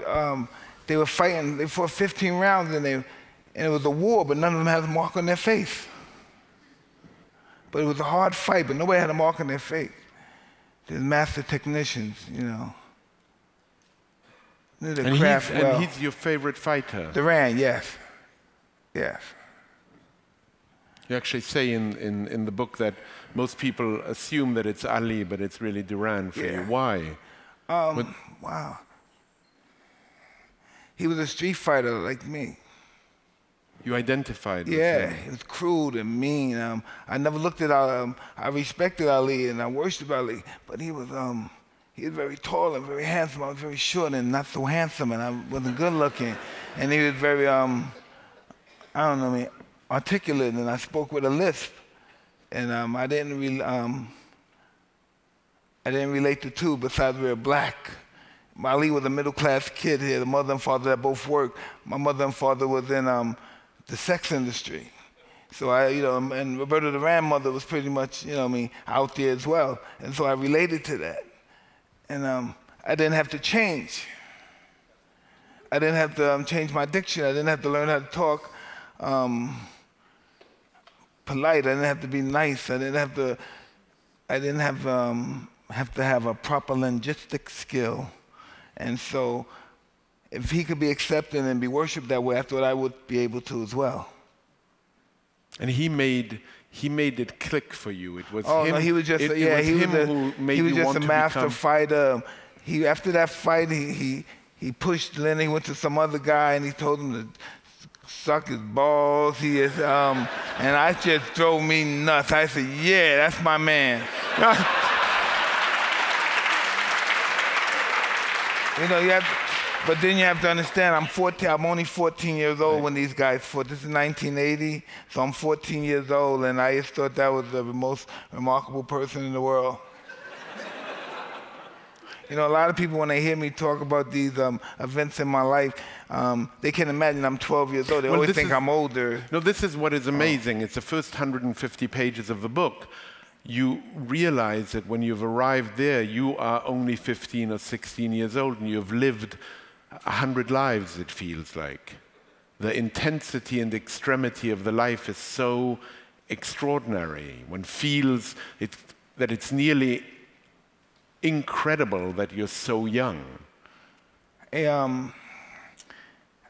they were fighting. They fought 15 rounds, and it was a war, but none of them had a mark on their face. But it was a hard fight, but nobody had a mark on their face. They're master technicians, you know. And he's your favorite fighter? Duran, yes. Yes. You actually say in the book that most people assume that it's Ali, but it's really Duran for you. Why? Wow. He was a street fighter like me. You identified with Yeah, him. he was crude and mean. I never looked at I respected Ali and I worshiped Ali, but he was very tall and very handsome. I was very short and not so handsome, and I wasn't good looking. And he was very, articulate, and I spoke with a lisp. And I didn't relate to two besides we were black. Ali was a middle-class kid. He had a mother and father that both worked. My mother and father was in the sex industry. So and Roberta Duran's mother was pretty much, out there as well. And so I related to that. And I didn't have to change. I didn't have to change my diction. I didn't have to learn how to talk polite. I didn't have to be nice. I didn't have to have a proper linguistic skill. And so if he could be accepted and be worshipped that way, I thought I would be able to as well. And he made it click for you. It was him. No, he was just who made you want to become. He was just a master fighter. After that fight, he pushed Lynn. He went to some other guy and he told him to suck his balls. And I just drove me nuts. I said, yeah, that's my man. But then you have to understand, I'm only 14 years old when these guys fought. This is 1980, so I'm 14 years old, and I just thought that was the most remarkable person in the world. A lot of people, when they hear me talk about these events in my life, they can imagine I'm 12 years old. They always think I'm older. No, this is what is amazing. It's the first 150 pages of the book. You realize that when you've arrived there, you are only 15 or 16 years old, and you've lived 100 lives, it feels like. The intensity and extremity of the life is so extraordinary. One feels that it's nearly incredible that you're so young. I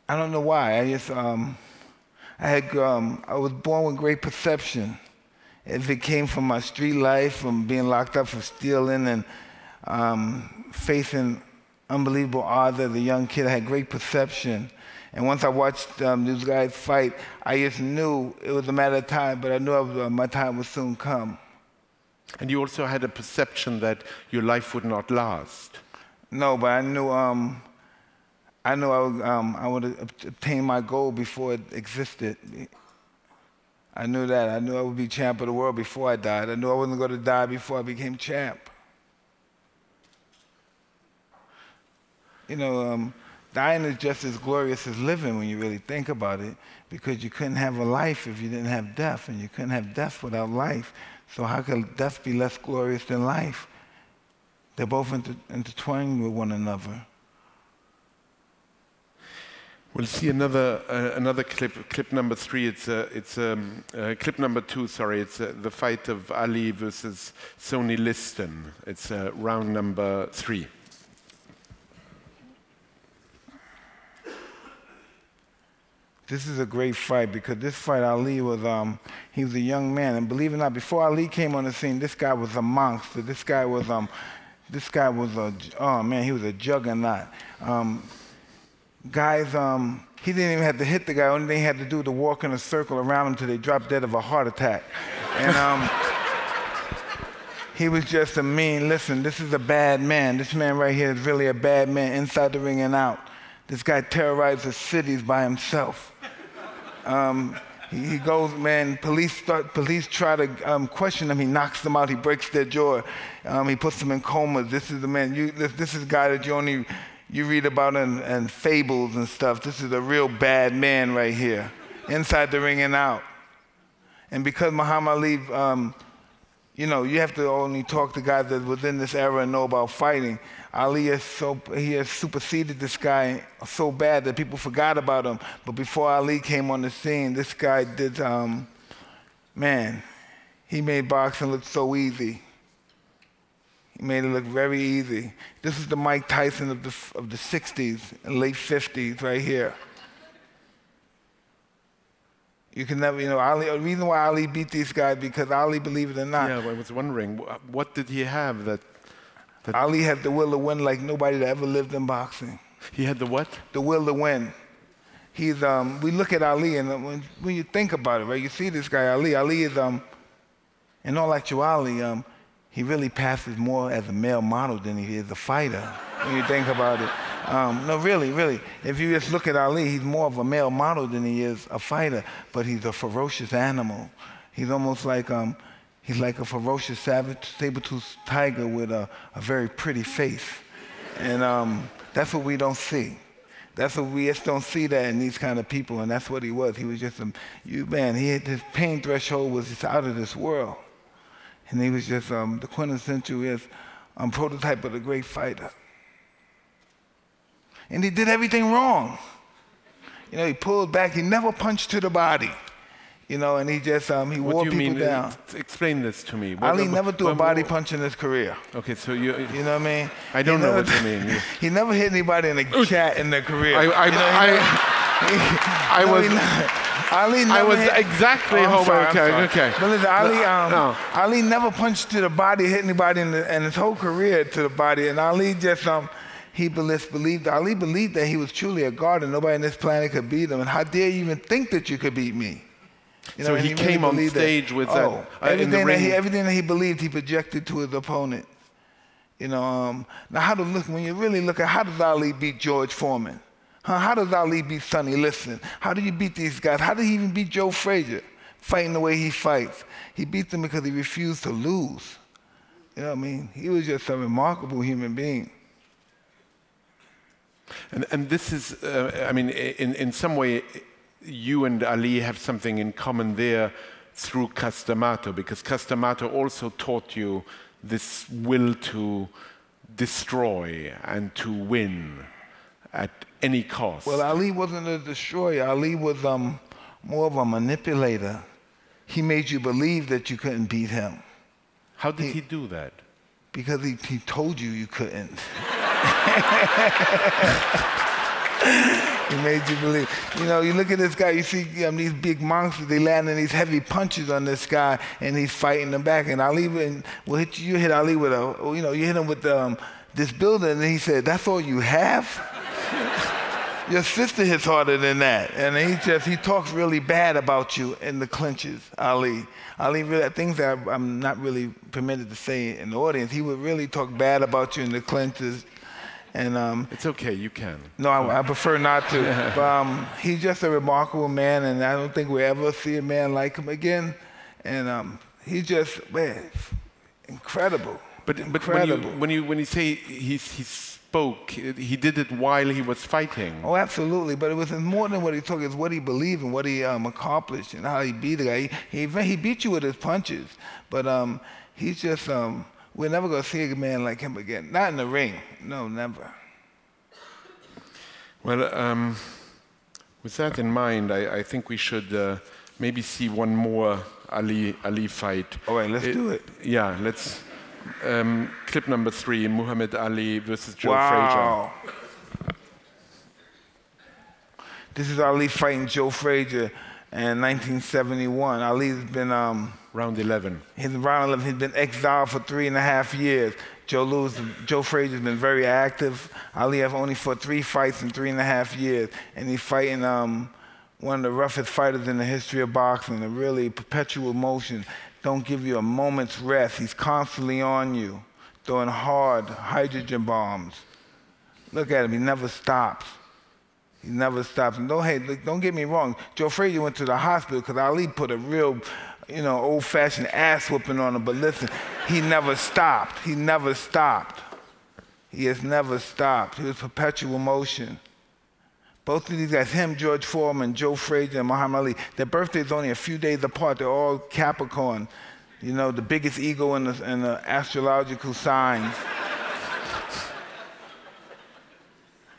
don't know why. I was born with great perception. If it came from my street life, from being locked up for stealing and facing unbelievable odds as a young kid, I had great perception. And once I watched these guys fight, I just knew it was a matter of time, but I knew my time would soon come. And you also had a perception that your life would not last. No, but I knew I would obtain my goal before it existed. I knew that. I knew I would be champ of the world before I died. I knew I wasn't going to die before I became champ. Dying is just as glorious as living when you really think about it, because you couldn't have a life if you didn't have death, and you couldn't have death without life. So how could death be less glorious than life? They're both intertwined with one another. We'll see another clip number 3. It's clip number 2. Sorry, it's the fight of Ali versus Sonny Liston. It's round number 3. This is a great fight, because this fight, Ali was he was a young man, and believe it or not, before Ali came on the scene, this guy was a monster. This guy was he was a juggernaut. Guys, he didn't even have to hit the guy. Only thing he had to do was to walk in a circle around him until they dropped dead of a heart attack. And he was just a mean. Listen, this is a bad man. This man right here is really a bad man, inside the ring and out. This guy terrorizes cities by himself. He goes, man, police try to question him. He knocks them out. He breaks their jaw. He puts them in comas. This is the man. This is a guy that you read about in fables and stuff. This is a real bad man right here, inside the ring and out. And because Muhammad Ali, you have to only talk to guys that within this era and know about fighting. Ali has superseded this guy so bad that people forgot about him. But before Ali came on the scene, this guy did, he made boxing look so easy. He made it look very easy. This is the Mike Tyson of the 60s and late 50s right here. You can never, Ali, the reason why Ali beat these guys, because Ali, believe it or not. Yeah, I was wondering, what did he have that Ali had the will to win like nobody that ever lived in boxing. He had the what? The will to win. We look at Ali, and when you think about it, right, you see this guy, Ali. Ali is, in all actuality, he really passes more as a male model than he is a fighter, when you think about it. No, really. If you just look at Ali, he's more of a male model than he is a fighter, but he's a ferocious animal. He's almost like, he's like a ferocious saber-toothed tiger with a very pretty face. And that's what we don't see. We just don't see that in these kind of people, and that's what he was. He was just his pain threshold was just out of this world. And he was just the quintessential prototype of the great fighter. And he did everything wrong. He pulled back. He never punched to the body. And he just, he wore people down. Explain this to me. Ali never threw a body punch in his career. Okay, so you know what I mean? I don't know what you mean. He never hit anybody in the chat in their career. I was exactly okay. But listen, Ali never punched to the body, hit anybody in his whole career to the body. And Ali just, Ali believed that he was truly a god and nobody on this planet could beat him. And how dare you even think that you could beat me? So he came on stage with that. Everything that he believed, he projected to his opponent. Now when you really look at how does Ali beat George Foreman? How does Ali beat Sonny Liston? How do you beat these guys? How did he even beat Joe Frazier, fighting the way he fights? He beat them because he refused to lose. You know what I mean? He was just a remarkable human being. And this is, in some way, you and Ali have something in common there through Castamato, because Castamato also taught you this will to destroy and to win at any cost. Well, Ali wasn't a destroyer. Ali was more of a manipulator. He made you believe that you couldn't beat him. How did he do that? Because he told you couldn't. He made you believe. You look at this guy, you see these big monsters, they landing these heavy punches on this guy, and he's fighting them back. And Ali will hit you hit Ali with you hit him with this building, and he said, "That's all you have?" Your sister hits harder than that. And he talks really bad about you in the clinches, Ali. Ali really, things that I'm not really permitted to say in the audience, he would really talk bad about you in the clinches. And it's okay, you can. No, I prefer not to. But he's just a remarkable man, and I don't think we'll ever see a man like him again. And he's just, incredible. But when you say he spoke, he did it while he was fighting. Oh, absolutely. But it was more than what he took. It's what he believed and what he accomplished and how he beat the guy. He beat you with his punches. But he's just, we're never going to see a man like him again. Not in the ring. No, never. Well, with that in mind, I think we should maybe see one more Ali fight. All right, let's do it. Yeah, let's. Clip number 3, Muhammad Ali versus Joe Frazier. Frazier. This is Ali fighting Joe Frazier in 1971. Ali's been round 11. He's been exiled for 3.5 years. Joe Frazier's been very active. Ali has only fought 3 fights in 3.5 years, and he's fighting one of the roughest fighters in the history of boxing. A really perpetual motion. Don't give you a moment's rest. He's constantly on you, throwing hard hydrogen bombs. Look at him, he never stops. He never stops. And don't get me wrong, Joe Frazier went to the hospital because Ali put a real, old-fashioned ass whooping on him. But listen, he never stopped. He never stopped. He has never stopped. He was perpetual motion. Both of these guys, him, George Foreman, Joe Frazier, and Muhammad Ali, their birthdays only a few days apart. They're all Capricorn, the biggest ego in the astrological signs.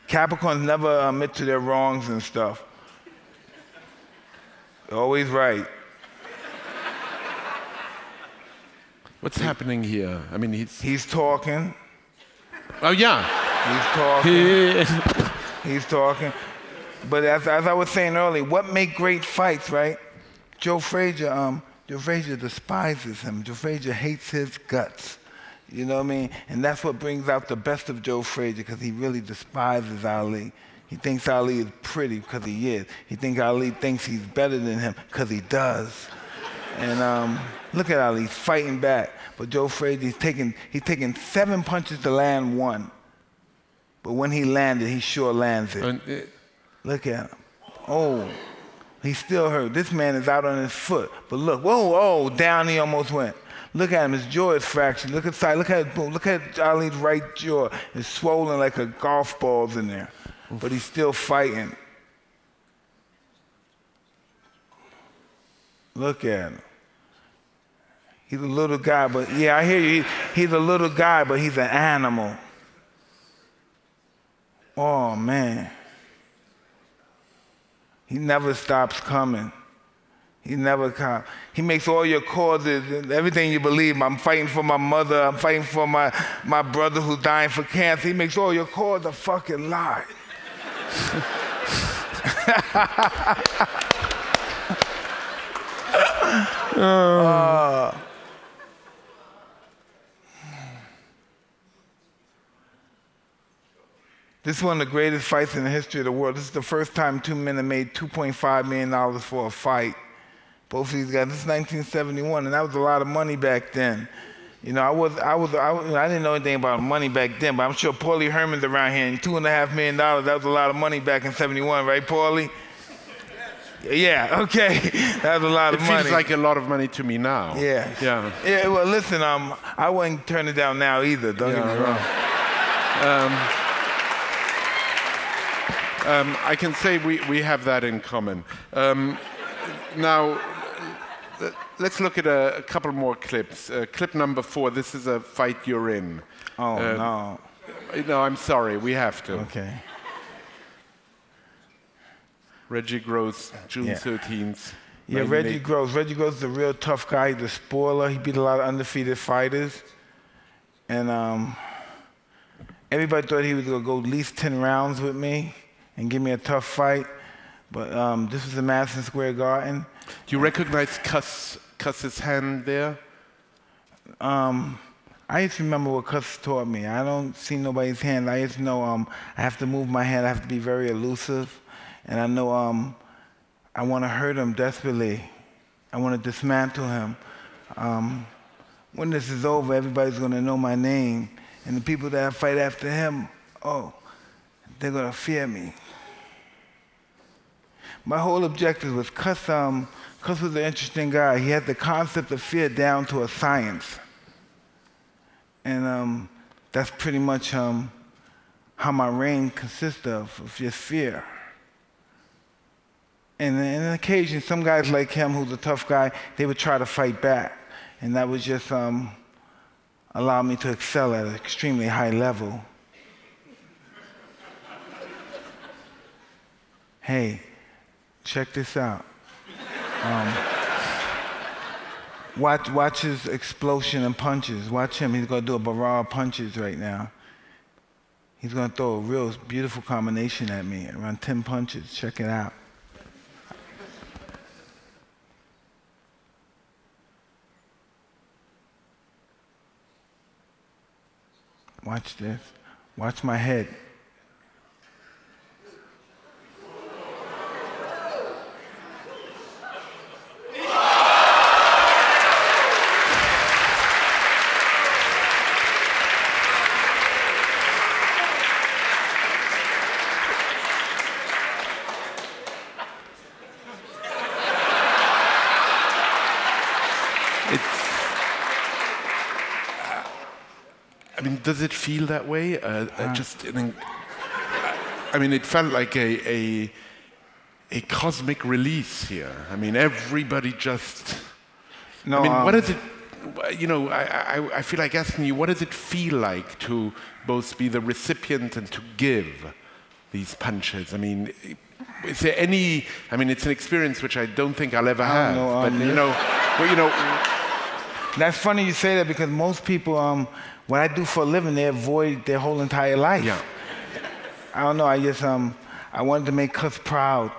Capricorns never admit to their wrongs and stuff. They're always right. What's happening here? I mean, he's talking. Oh, yeah. He's talking. He's talking. But as I was saying earlier, what make great fights, right? Joe Frazier despises him. Joe Frazier hates his guts. You know what I mean? And that's what brings out the best of Joe Frazier, because he really despises Ali. He thinks Ali is pretty because he is. He thinks Ali thinks he's better than him because he does. And look at Ali, he's fighting back. But Joe Frazier, he's taking 7 punches to land 1. But when he landed, he sure lands it. Look at him. Oh, he's still hurt. This man is out on his foot. But look, whoa, down he almost went. Look at him, his jaw is fractured. Look at look at Ali's right jaw. It's swollen like a golf ball's in there. But he's still fighting. Look at him. He's a little guy, but yeah, I hear you. He's a little guy, but he's an animal. Oh, man. He never stops coming. He never comes. He makes all your causes, everything you believe. I'm fighting for my mother. I'm fighting for my brother who's dying for cancer. He makes all your causes a fucking lie. This is one of the greatest fights in the history of the world. This is the first time 2 men have made $2.5 million for a fight. Both of these guys. This is 1971, and that was a lot of money back then. You know, I didn't know anything about money back then, but I'm sure Paulie Herman's around here, and $2.5 million, that was a lot of money back in '71, right, Paulie? Yeah, okay. That was a lot of money. It feels like a lot of money to me now. Yeah. Yeah, well, listen, I wouldn't turn it down now either, don't get me wrong. I can say we have that in common. Now, let's look at a couple more clips. Clip number 4, this is a fight you're in. Oh, no. No, I'm sorry, we have to. Okay. Reggie Gross, June 13th. Yeah, Reggie Gross. Reggie Gross is a real tough guy. He's a spoiler. He beat a lot of undefeated fighters. And everybody thought he was going to go at least 10 rounds with me and give me a tough fight. But this was in Madison Square Garden. Do you recognize Cuss's hand there? I just remember what Cuss taught me. I don't see nobody's hand. I just know I have to move my hand. I have to be very elusive. And I know I want to hurt him desperately. I want to dismantle him. When this is over, everybody's going to know my name. And the people that fight after him, they're going to fear me. My whole objective was Cuss was an interesting guy. He had the concept of fear down to a science. And that's pretty much how my reign consists of just fear. And on occasion, some guys like him, who's a tough guy, they would try to fight back. And that would just allow me to excel at an extremely high level. Hey, check this out. Watch his explosion and punches. Watch him. He's going to do a barrage of punches right now. He's going to throw a real beautiful combination at me, around 10 punches. Check it out. Watch this. Watch my head. Does it feel that way? It felt like a cosmic release here. I mean, everybody just. No, what is it? You know, I feel like asking you, what does it feel like to both be the recipient and to give these punches? I mean, is there any? I mean, it's an experience which I don't think I'll ever have. That's funny you say that, because most people, what I do for a living, they avoid their whole entire life. Yeah. I don't know. I wanted to make Cuss proud.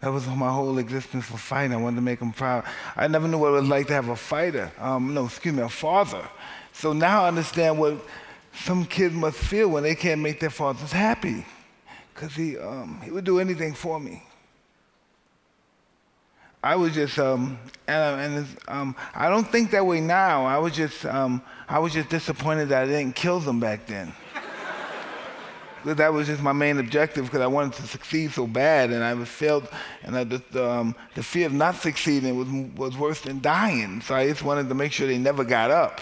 That was my whole existence for fighting. I wanted to make him proud. I never knew what it was like to have a fighter. A father. So now I understand what some kids must feel when they can't make their fathers happy. Because he would do anything for me. I was just, I don't think that way now. I was just disappointed that I didn't kill them back then. That was just my main objective because I wanted to succeed so bad, and I failed, and the fear of not succeeding was worse than dying. So I just wanted to make sure they never got up.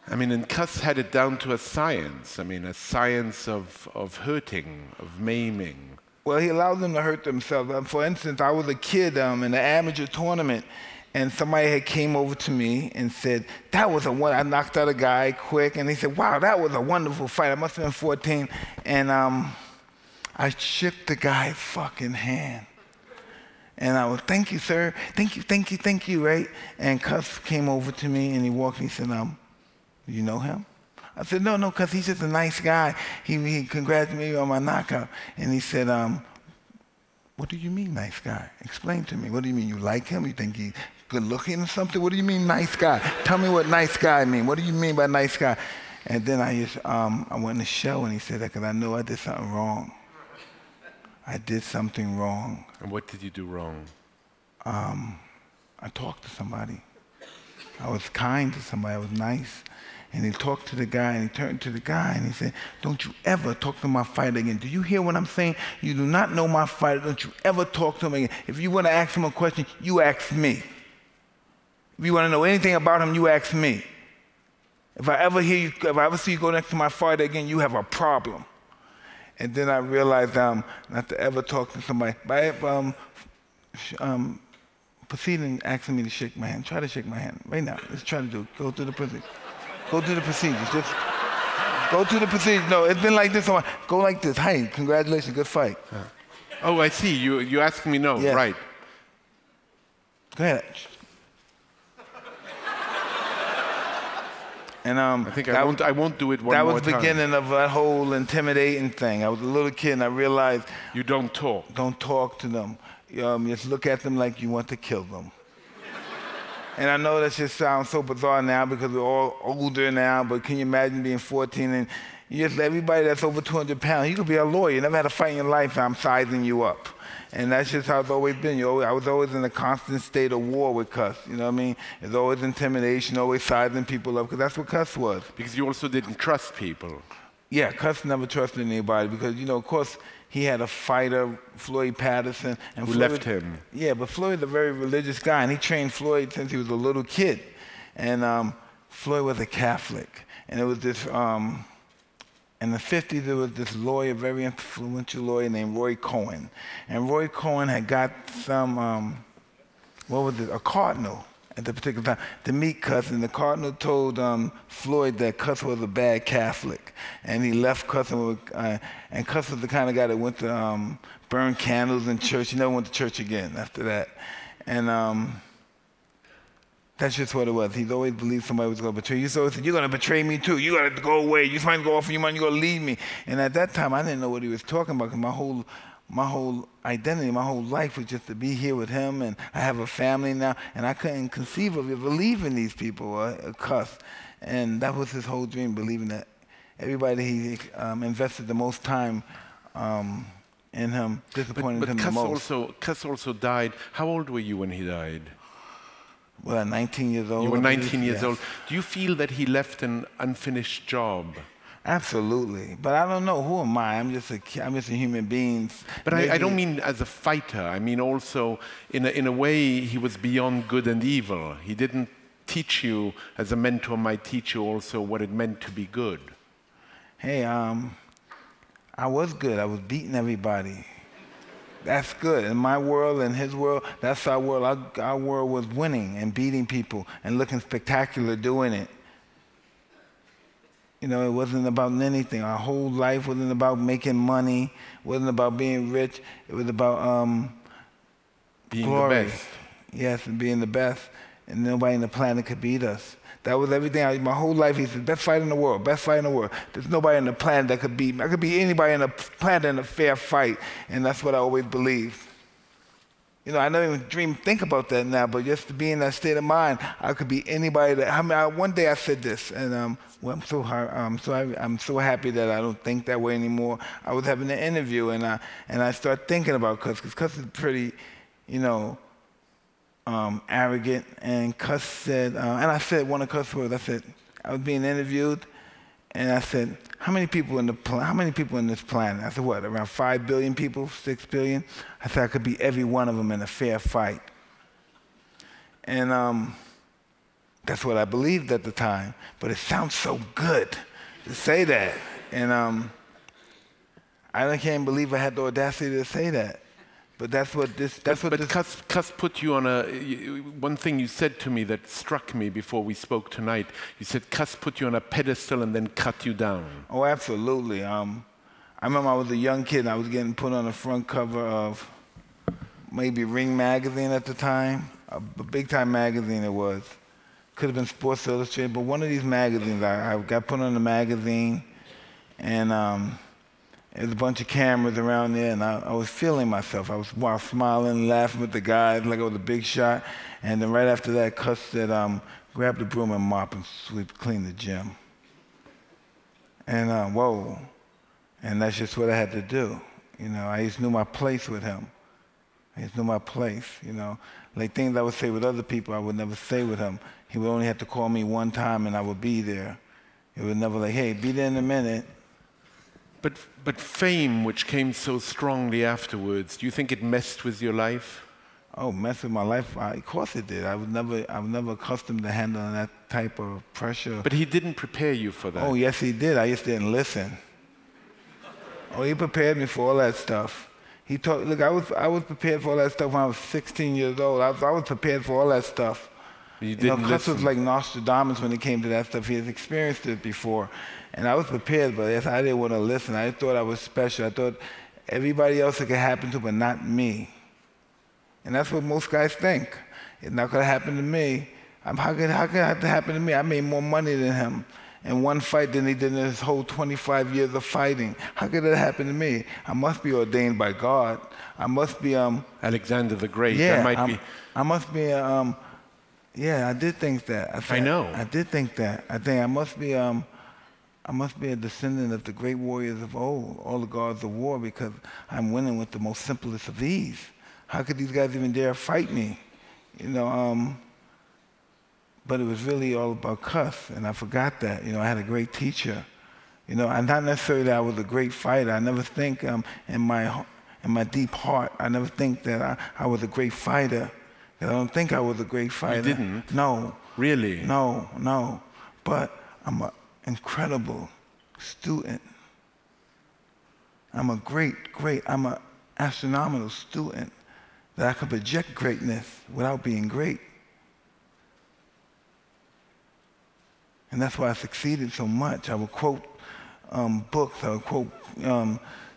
I mean, and Cus had it down to a science. I mean, a science of hurting, of maiming. Well, he allowed them to hurt themselves. For instance, I was a kid in an amateur tournament, and somebody had came over to me and said, I knocked out a guy quick, and he said, wow, that was a wonderful fight. I must have been 14. And I shook the guy's fucking hand. And I was, thank you, sir. Thank you, right? And Cus came over to me, and he walked, and he said, you know him? I said, no, because he's just a nice guy. He congratulated me on my knockout. And he said, what do you mean, nice guy? Explain to me. What do you mean? You like him? You think he's good looking or something? What do you mean, nice guy? Tell me what nice guy mean. What do you mean by nice guy? And then I went in the show, and he said that because I know I did something wrong. I did something wrong. And what did you do wrong? I talked to somebody. I was kind to somebody. I was nice. And he talked to the guy, and he turned to the guy, and he said, don't you ever talk to my fighter again. Do you hear what I'm saying? You do not know my fighter. Don't you ever talk to him again. If you want to ask him a question, you ask me. If you want to know anything about him, you ask me. If I ever see you go next to my fighter again, you have a problem. And then I realized not to ever talk to somebody. By proceeding asking me to shake my hand. Try to shake my hand right now. Let's try to do it. Go through the procedure. Go through the procedures. Just go through the procedures. No, it's been like this. Go like this. Hey, congratulations, good fight. Oh, I see. You asking me no, yes. Right. Go ahead. And I think I won't do it one more time. That was the beginning of that whole intimidating thing. I was a little kid, and I realized you don't talk. Don't talk to them. Just look at them like you want to kill them. And I know that just sounds so bizarre now because we're all older now, but can you imagine being 14 and everybody that's over 200 pounds, you could be a lawyer, you never had a fight in your life, and I'm sizing you up. And that's just how it's always been. I was always in a constant state of war with Cus, you know what I mean? There's always intimidation, always sizing people up, because that's what Cus was. Because you also didn't trust people. Yeah, Cus never trusted anybody because, of course, he had a fighter, Floyd Patterson. And who Floyd, left him. Yeah, but Floyd's a very religious guy, and he trained Floyd since he was a little kid. And Floyd was a Catholic. And it was this, in the 50s, there was this lawyer, very influential lawyer named Roy Cohen. And Roy Cohen had got some, a cardinal at the particular time to meet Cus, and the cardinal told Floyd that Cus was a bad Catholic, and he left Cus, and Cus was the kind of guy that went to burn candles in church. He never went to church again after that, and that's just what it was. He's always believed somebody was going to betray you. So he said, you're going to betray me too. You got to go away. You're trying to go off of your money. You're going to leave me. And at that time, I didn't know what he was talking about because my whole identity, my whole life was just to be here with him, and I have a family now, and I couldn't conceive of believing these people, Cus. And that was his whole dream, believing that everybody he invested the most time in him, disappointed him the most. But Cus also died. How old were you when he died? Well, 19 years old. You were 19 years old. Do you feel that he left an unfinished job? Absolutely, but I don't know. Who am I? I'm just a human being. But I don't mean as a fighter. I mean also, in a way, he was beyond good and evil. He didn't teach you, as a mentor might teach you also, what it meant to be good. Hey, I was good. I was beating everybody. That's good. In my world and his world, that's our world. Our world was winning and beating people and looking spectacular doing it. It wasn't about anything. Our whole life wasn't about making money. It wasn't about being rich. It was about being glory. the best. Yes, and being the best. And nobody on the planet could beat us. That was everything. My whole life, he said, best fight in the world, best fight in the world. There's nobody on the planet that could beat me. I could beat anybody on the planet in a fair fight, and that's what I always believed. You know, I never even think about that now, but just to be in that state of mind, I could be anybody that, one day I said this, and well, I'm so happy that I don't think that way anymore. I was having an interview, and I started thinking about Cuss, because Cuss is pretty, you know, arrogant, and Cuss said, and I said one of Cuss words, I said, I was being interviewed, and I said, how many people in this planet? I said, what, around 5 billion people, 6 billion? I said, I could beat every one of them in a fair fight. And that's what I believed at the time, but it sounds so good to say that. And I can't believe I had the audacity to say that. But that's what this. But Cuss put you on a. One thing you said to me that struck me before we spoke tonight. You said Cuss put you on a pedestal and then cut you down. Oh, absolutely. I remember I was a young kid and I was getting put on the front cover of maybe Ring magazine at the time, a big-time magazine it was. Could have been Sports Illustrated, but one of these magazines, I got put on the magazine, and there's a bunch of cameras around there, and I was feeling myself. I was smiling, laughing with the guys like I was a big shot. And then right after that, Cuss said, grab the broom and mop and sweep, clean the gym. And whoa. And that's just what I had to do. You know, I just knew my place with him. I just knew my place, you know. Like things I would say with other people, I would never say with him. He would only have to call me one time and I would be there. He would never like, hey, be there in a minute. But fame, which came so strongly afterwards, do you think it messed with your life? Oh, messed with my life? Of course it did. I was never accustomed to handling that type of pressure. But he didn't prepare you for that. Oh, yes, he did. I just didn't listen. Oh, he prepared me for all that stuff. He taught. Look, I was prepared for all that stuff when I was 16 years old. I was prepared for all that stuff. You didn't listen. Cuss was like Nostradamus when it came to that stuff. He has experienced it before. And I was prepared, but yes, I didn't want to listen. I thought I was special. I thought everybody else it could happen to, but not me. And that's what most guys think. It's not going to happen to me. How could it have to happen to me? I made more money than him in one fight than he did in his whole 25 years of fighting. How could it happen to me? I must be ordained by God. I must be Alexander the Great. Yeah, I must be yeah, I did think that. I know. I did think that. I think I must be a descendant of the great warriors of old, all the gods of war, because I'm winning with the most simplest of ease. How could these guys even dare fight me? You know, but it was really all about Cuss, and I forgot that. You know, I had a great teacher. You know, and not necessarily that I was a great fighter. I never think in my deep heart, I never think that I was a great fighter. I don't think I was a great fighter. You didn't? No. Really? No. But I'm an incredible student. I'm an astronomical student that I could project greatness without being great. And that's why I succeeded so much. I would quote books, I would quote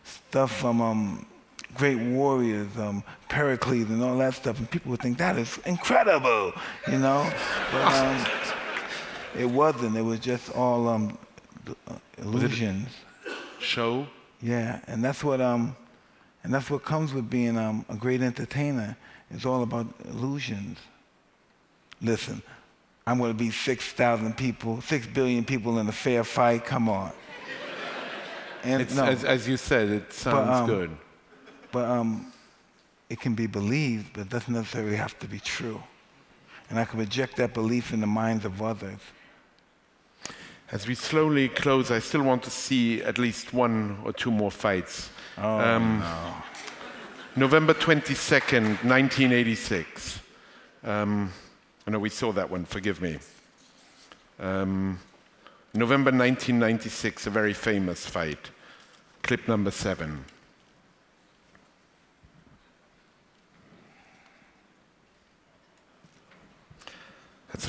stuff from great warriors, Pericles and all that stuff, and people would think that is incredible, you know? But it wasn't. It was just all illusions. Show? Yeah, and that's what comes with being a great entertainer. It's all about illusions. Listen, I'm going to beat 6,000 people, 6 billion people in a fair fight. Come on. And as you said, it sounds good. But it can be believed, but it doesn't necessarily have to be true. And I can project that belief in the minds of others. As we slowly close, I still want to see at least one or two more fights. No. November 22nd, 1986. No, we saw that one, forgive me. November 1996, a very famous fight. Clip number 7.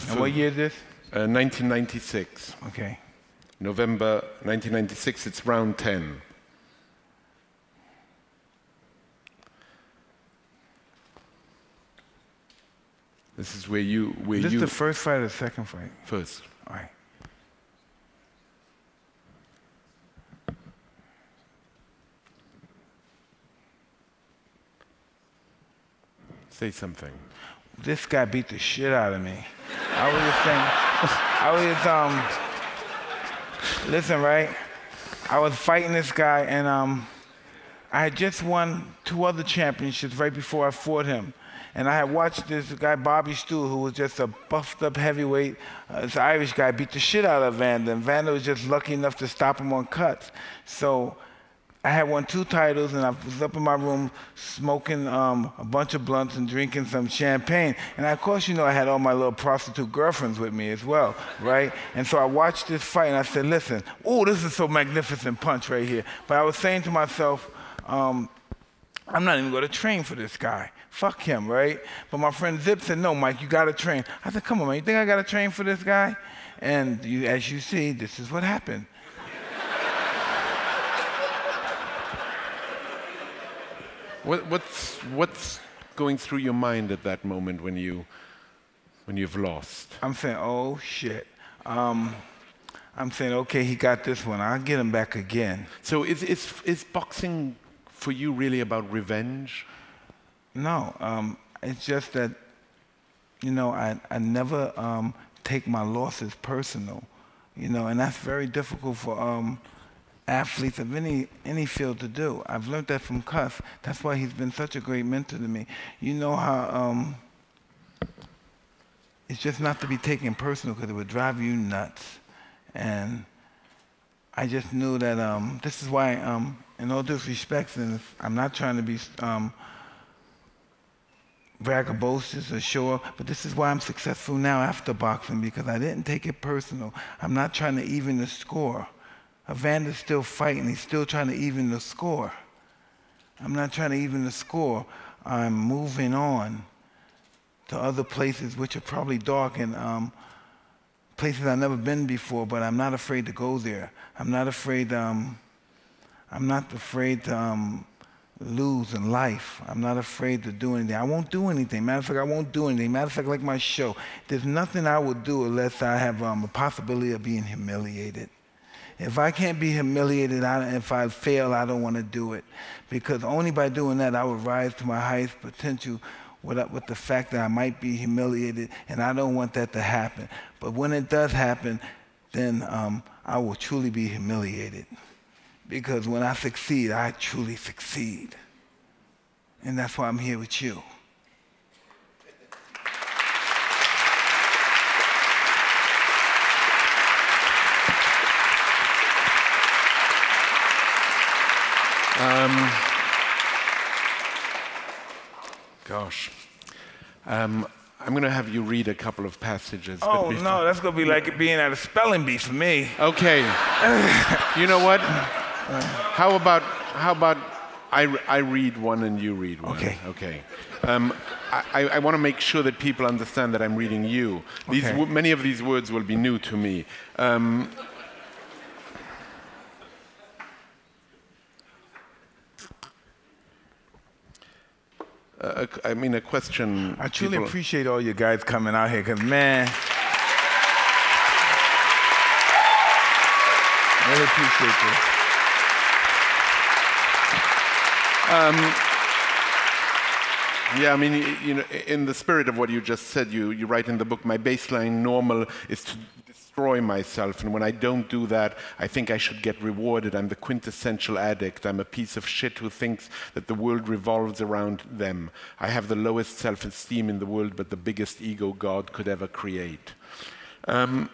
And what year is this? 1996. Okay. November 1996, it's round 10. This is where you... Is this the first fight or the second fight? First. All right. Say something. This guy beat the shit out of me. I was just saying, listen, right? I was fighting this guy, and I had just won 2 other championships right before I fought him. And I had watched this guy, Bobby Stool, who was just a buffed up heavyweight, this Irish guy, beat the shit out of Vanda. And Vanda was just lucky enough to stop him on cuts. So I had won 2 titles, and I was up in my room smoking a bunch of blunts and drinking some champagne. And of course, you know, I had all my little prostitute girlfriends with me as well, right? And so I watched this fight, and I said, listen, oh, this is so magnificent punch right here. But I was saying to myself, I'm not even going to train for this guy. Fuck him, right? But my friend Zip said, no, Mike, you got to train. I said, come on, man, you think I got to train for this guy? And as you see, this is what happened. What's going through your mind at that moment when you've lost? I'm saying, oh shit. I'm saying, okay, he got this one. I'll get him back again. So is boxing for you really about revenge? No, it's just that, you know, I never take my losses personal, you know, and that's very difficult for athletes of any field to do. I've learned that from Cuss. That's why he's been such a great mentor to me. You know how it's just not to be taken personal because it would drive you nuts. And I just knew that this is why, in all due respect, and I'm not trying to be braggadocious or sure, but this is why I'm successful now after boxing, because I didn't take it personal. I'm not trying to even the score. Evander's still fighting. He's still trying to even the score. I'm not trying to even the score. I'm moving on to other places which are probably dark and places I've never been before, but I'm not afraid to go there. I'm not afraid to lose in life. I'm not afraid to do anything. I won't do anything. Matter of fact, I won't do anything. Matter of fact, like my show, there's nothing I would do unless I have a possibility of being humiliated. If I can't be humiliated, if I fail, I don't want to do it. Because only by doing that, I would rise to my highest potential with the fact that I might be humiliated, and I don't want that to happen. But when it does happen, then I will truly be humiliated. Because when I succeed, I truly succeed. And that's why I'm here with you. Gosh. I'm going to have you read a couple of passages. Oh, no, that's going to be like it being at a spelling bee for me. Okay. You know what? How about I read one and you read one? Okay. Okay. I want to make sure that people understand that I'm reading you. Okay. Many of these words will be new to me. I mean, a question. I truly appreciate all you guys coming out here, because, man, really appreciate this. Yeah, I mean, you know, in the spirit of what you just said, you write in the book, my baseline normal is to destroy myself, and when I don't do that, I think I should get rewarded. I'm the quintessential addict. I'm a piece of shit who thinks that the world revolves around them. I have the lowest self-esteem in the world, but the biggest ego God could ever create. Have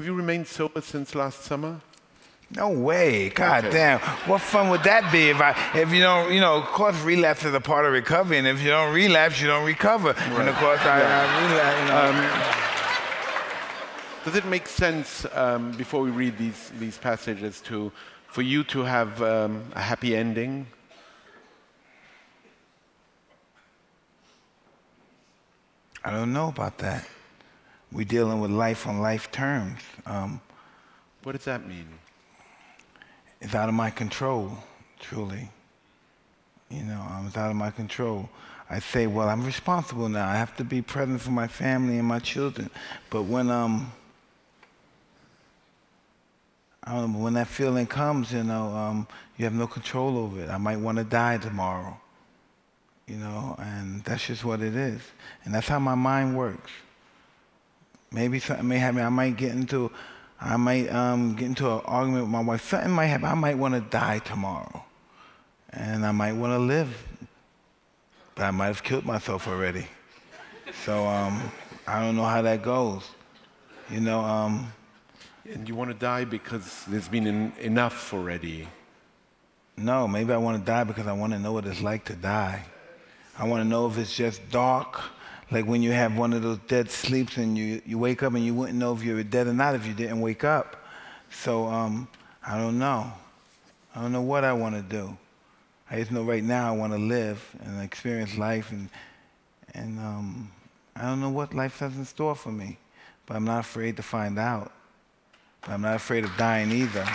you remained sober since last summer? No way. God damn. What fun would that be if you don't, you know, of course relapse is a part of recovery, and if you don't relapse, you don't recover. Right. And of course I relapse, you know. Does it make sense, before we read these passages, for you to have a happy ending? I don't know about that. We're dealing with life on life terms. What does that mean? It's out of my control, truly. It's out of my control. I say, well, I'm responsible now. I have to be present for my family and my children. But when I don't know, when that feeling comes, you have no control over it. I might want to die tomorrow, and that's just what it is. And that's how my mind works. Maybe something may happen. I might get into an argument with my wife. Something might happen. I might want to die tomorrow, and I might want to live, but I might have killed myself already. So I don't know how that goes. And you want to die because there's been enough already. No, maybe I want to die because I want to know what it's like to die. I want to know if it's just dark, like when you have one of those dead sleeps and you wake up and you wouldn't know if you were dead or not if you didn't wake up. So I don't know. I don't know what I want to do. I just know right now I want to live and experience life, and I don't know what life has in store for me, but I'm not afraid to find out. But I'm not afraid of dying either.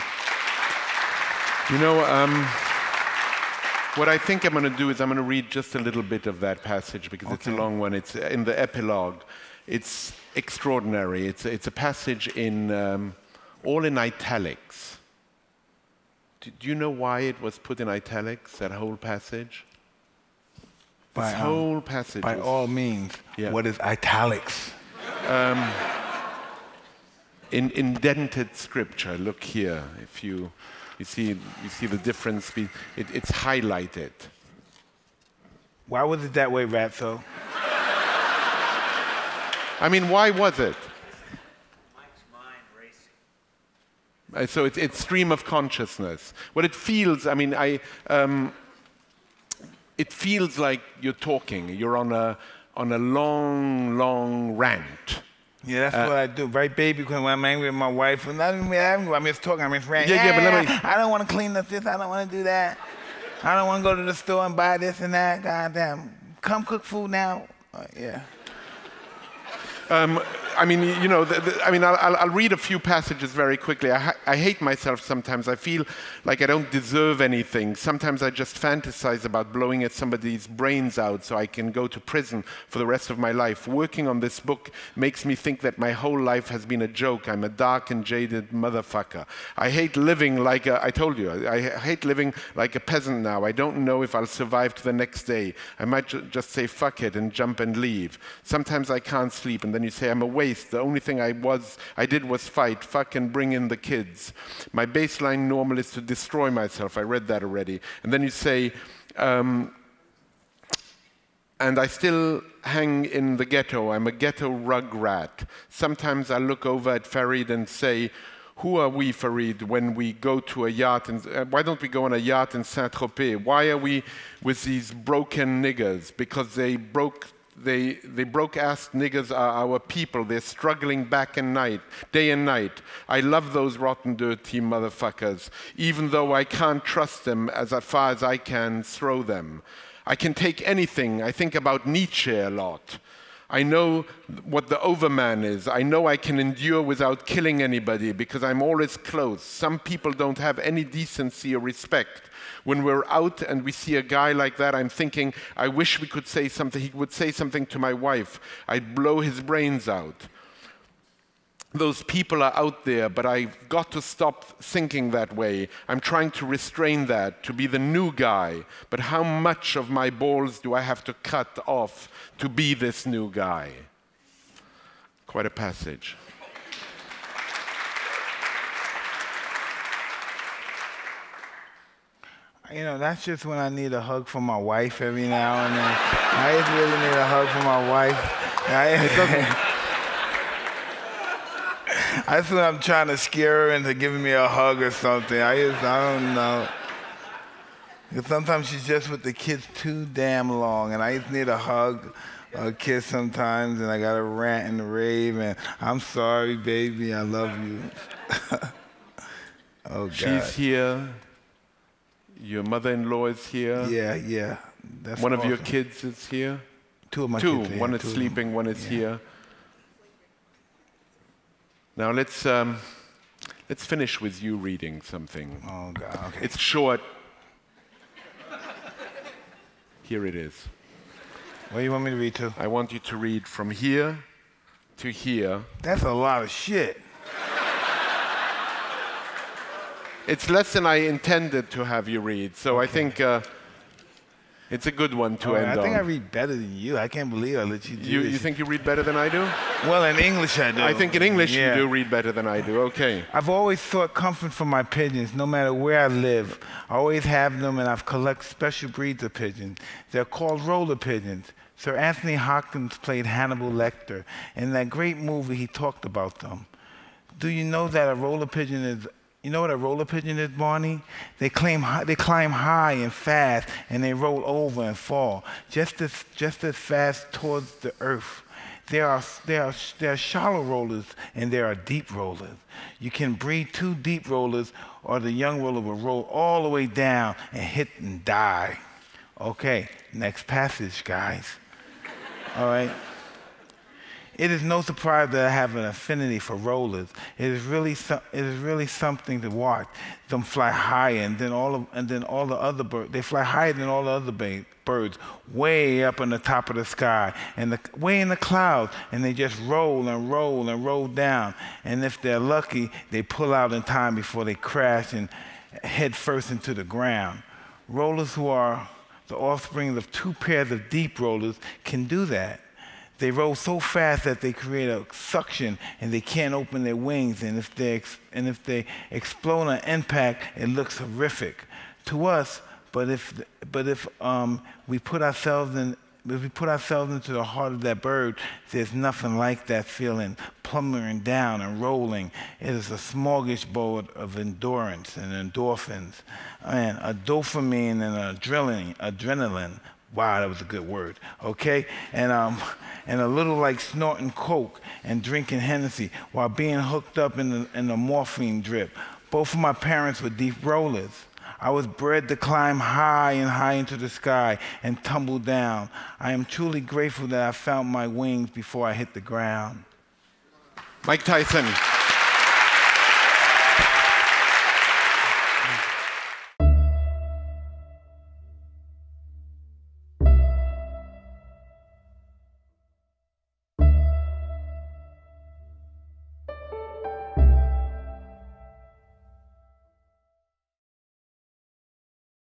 What I think I'm going to do is I'm going to read just a little bit of that passage because It's a long one. It's in the epilogue. It's extraordinary. It's a passage all in italics. Do you know why it was put in italics, that whole passage? This whole passage. By all means, What is italics? In indented scripture, look here. If you see the difference. It's highlighted. Why was it that way, Ratso? I mean, why was it? Mike's mind racing. So it's stream of consciousness. What it feels. I mean, it feels like you're talking. You're on a long rant. Yeah, that's what I do, right, baby? Because when I'm angry with my wife, I'm not even angry. I'm just talking. I'm just ranting. But let me. I don't want to clean up this. I don't want to do that. I don't want to go to the store and buy this and that. Goddamn, come cook food now. Yeah. I mean, I'll read a few passages very quickly. I hate myself sometimes. I feel like I don't deserve anything. Sometimes I just fantasize about blowing at somebody's brains out so I can go to prison for the rest of my life. Working on this book makes me think that my whole life has been a joke. I'm a dark and jaded motherfucker. I hate living like I told you, I hate living like a peasant now. I don't know if I'll survive to the next day. I might just say fuck it and jump and leave. Sometimes I can't sleep, and then you say I'm a waste. The only thing I did was fight, fuck, and bring in the kids. My baseline normal is to destroy myself. I read that already. And then you say, and I still hang in the ghetto. I'm a ghetto rug rat. Sometimes I look over at Farid and say, who are we, Farid, when we go to a yacht? Why don't we go on a yacht in Saint-Tropez? Why are we with these broken niggers? Because they broke-ass niggers are our people. They're struggling back and night, day and night. I love those rotten, dirty motherfuckers, even though I can't trust them as far as I can throw them. I can take anything. I think about Nietzsche a lot. I know what the overman is. I know I can endure without killing anybody because I'm always close. Some people don't have any decency or respect. When we're out and we see a guy like that, I'm thinking, I wish we could say something. He would say something to my wife. I'd blow his brains out. Those people are out there, but I've got to stop thinking that way. I'm trying to restrain that, to be the new guy. But how much of my balls do I have to cut off to be this new guy? Quite a passage. That's just when I need a hug from my wife every now and then. I just really need a hug from my wife. That's when I'm trying to scare her into giving me a hug or something. I don't know. Because sometimes she's just with the kids too damn long, and I just need a hug, a kiss sometimes, and I got to rant and rave, and I'm sorry, baby, I love you. Oh, God. She's here. Your mother-in-law is here. Yeah. That's one awesome. of your kids is here. Two of my kids. Two. One is sleeping, one is here. Now let's finish with you reading something. Oh, God. Okay. It's short. Here it is. What do you want me to read to? I want you to read from here to here. That's a lot of shit. It's less than I intended to have you read, so I think it's a good one to end on. I think I read better than you. I can't believe I let you do this. You think you read better than I do? Well, in English I do. I think in English you do read better than I do. Okay. I've always sought comfort from my pigeons, no matter where I live. I always have them, and I've collected special breeds of pigeons. They're called roller pigeons. Sir Anthony Hopkins played Hannibal Lecter. In that great movie, he talked about them. Do you know that a roller pigeon is... You know what a roller pigeon is, Barney? They climb high and fast, and they roll over and fall, just as fast towards the earth. There are shallow rollers, and there are deep rollers. You can breed 2 deep rollers, or the young roller will roll all the way down and hit and die. Okay, next passage, guys. All right. It is no surprise that I have an affinity for rollers. It is really something to watch them fly higher, and then all the other birds. They fly higher than all the other birds, way up on the top of the sky, and way in the clouds, and they just roll and roll and roll down. And if they're lucky, they pull out in time before they crash and head first into the ground. Rollers who are the offspring of 2 pairs of deep rollers can do that. They roll so fast that they create a suction, and they can't open their wings. And if they explode on impact, it looks horrific to us. But if we put ourselves into the heart of that bird, there's nothing like that feeling, plummeting down and rolling. It is a smorgasbord of endurance and endorphins, and a dopamine and adrenaline. Wow, that was a good word. Okay, and a little like snorting coke and drinking Hennessy while being hooked up in the morphine drip. Both of my parents were deep rollers. I was bred to climb high and high into the sky and tumble down. I am truly grateful that I found my wings before I hit the ground. Mike Tyson.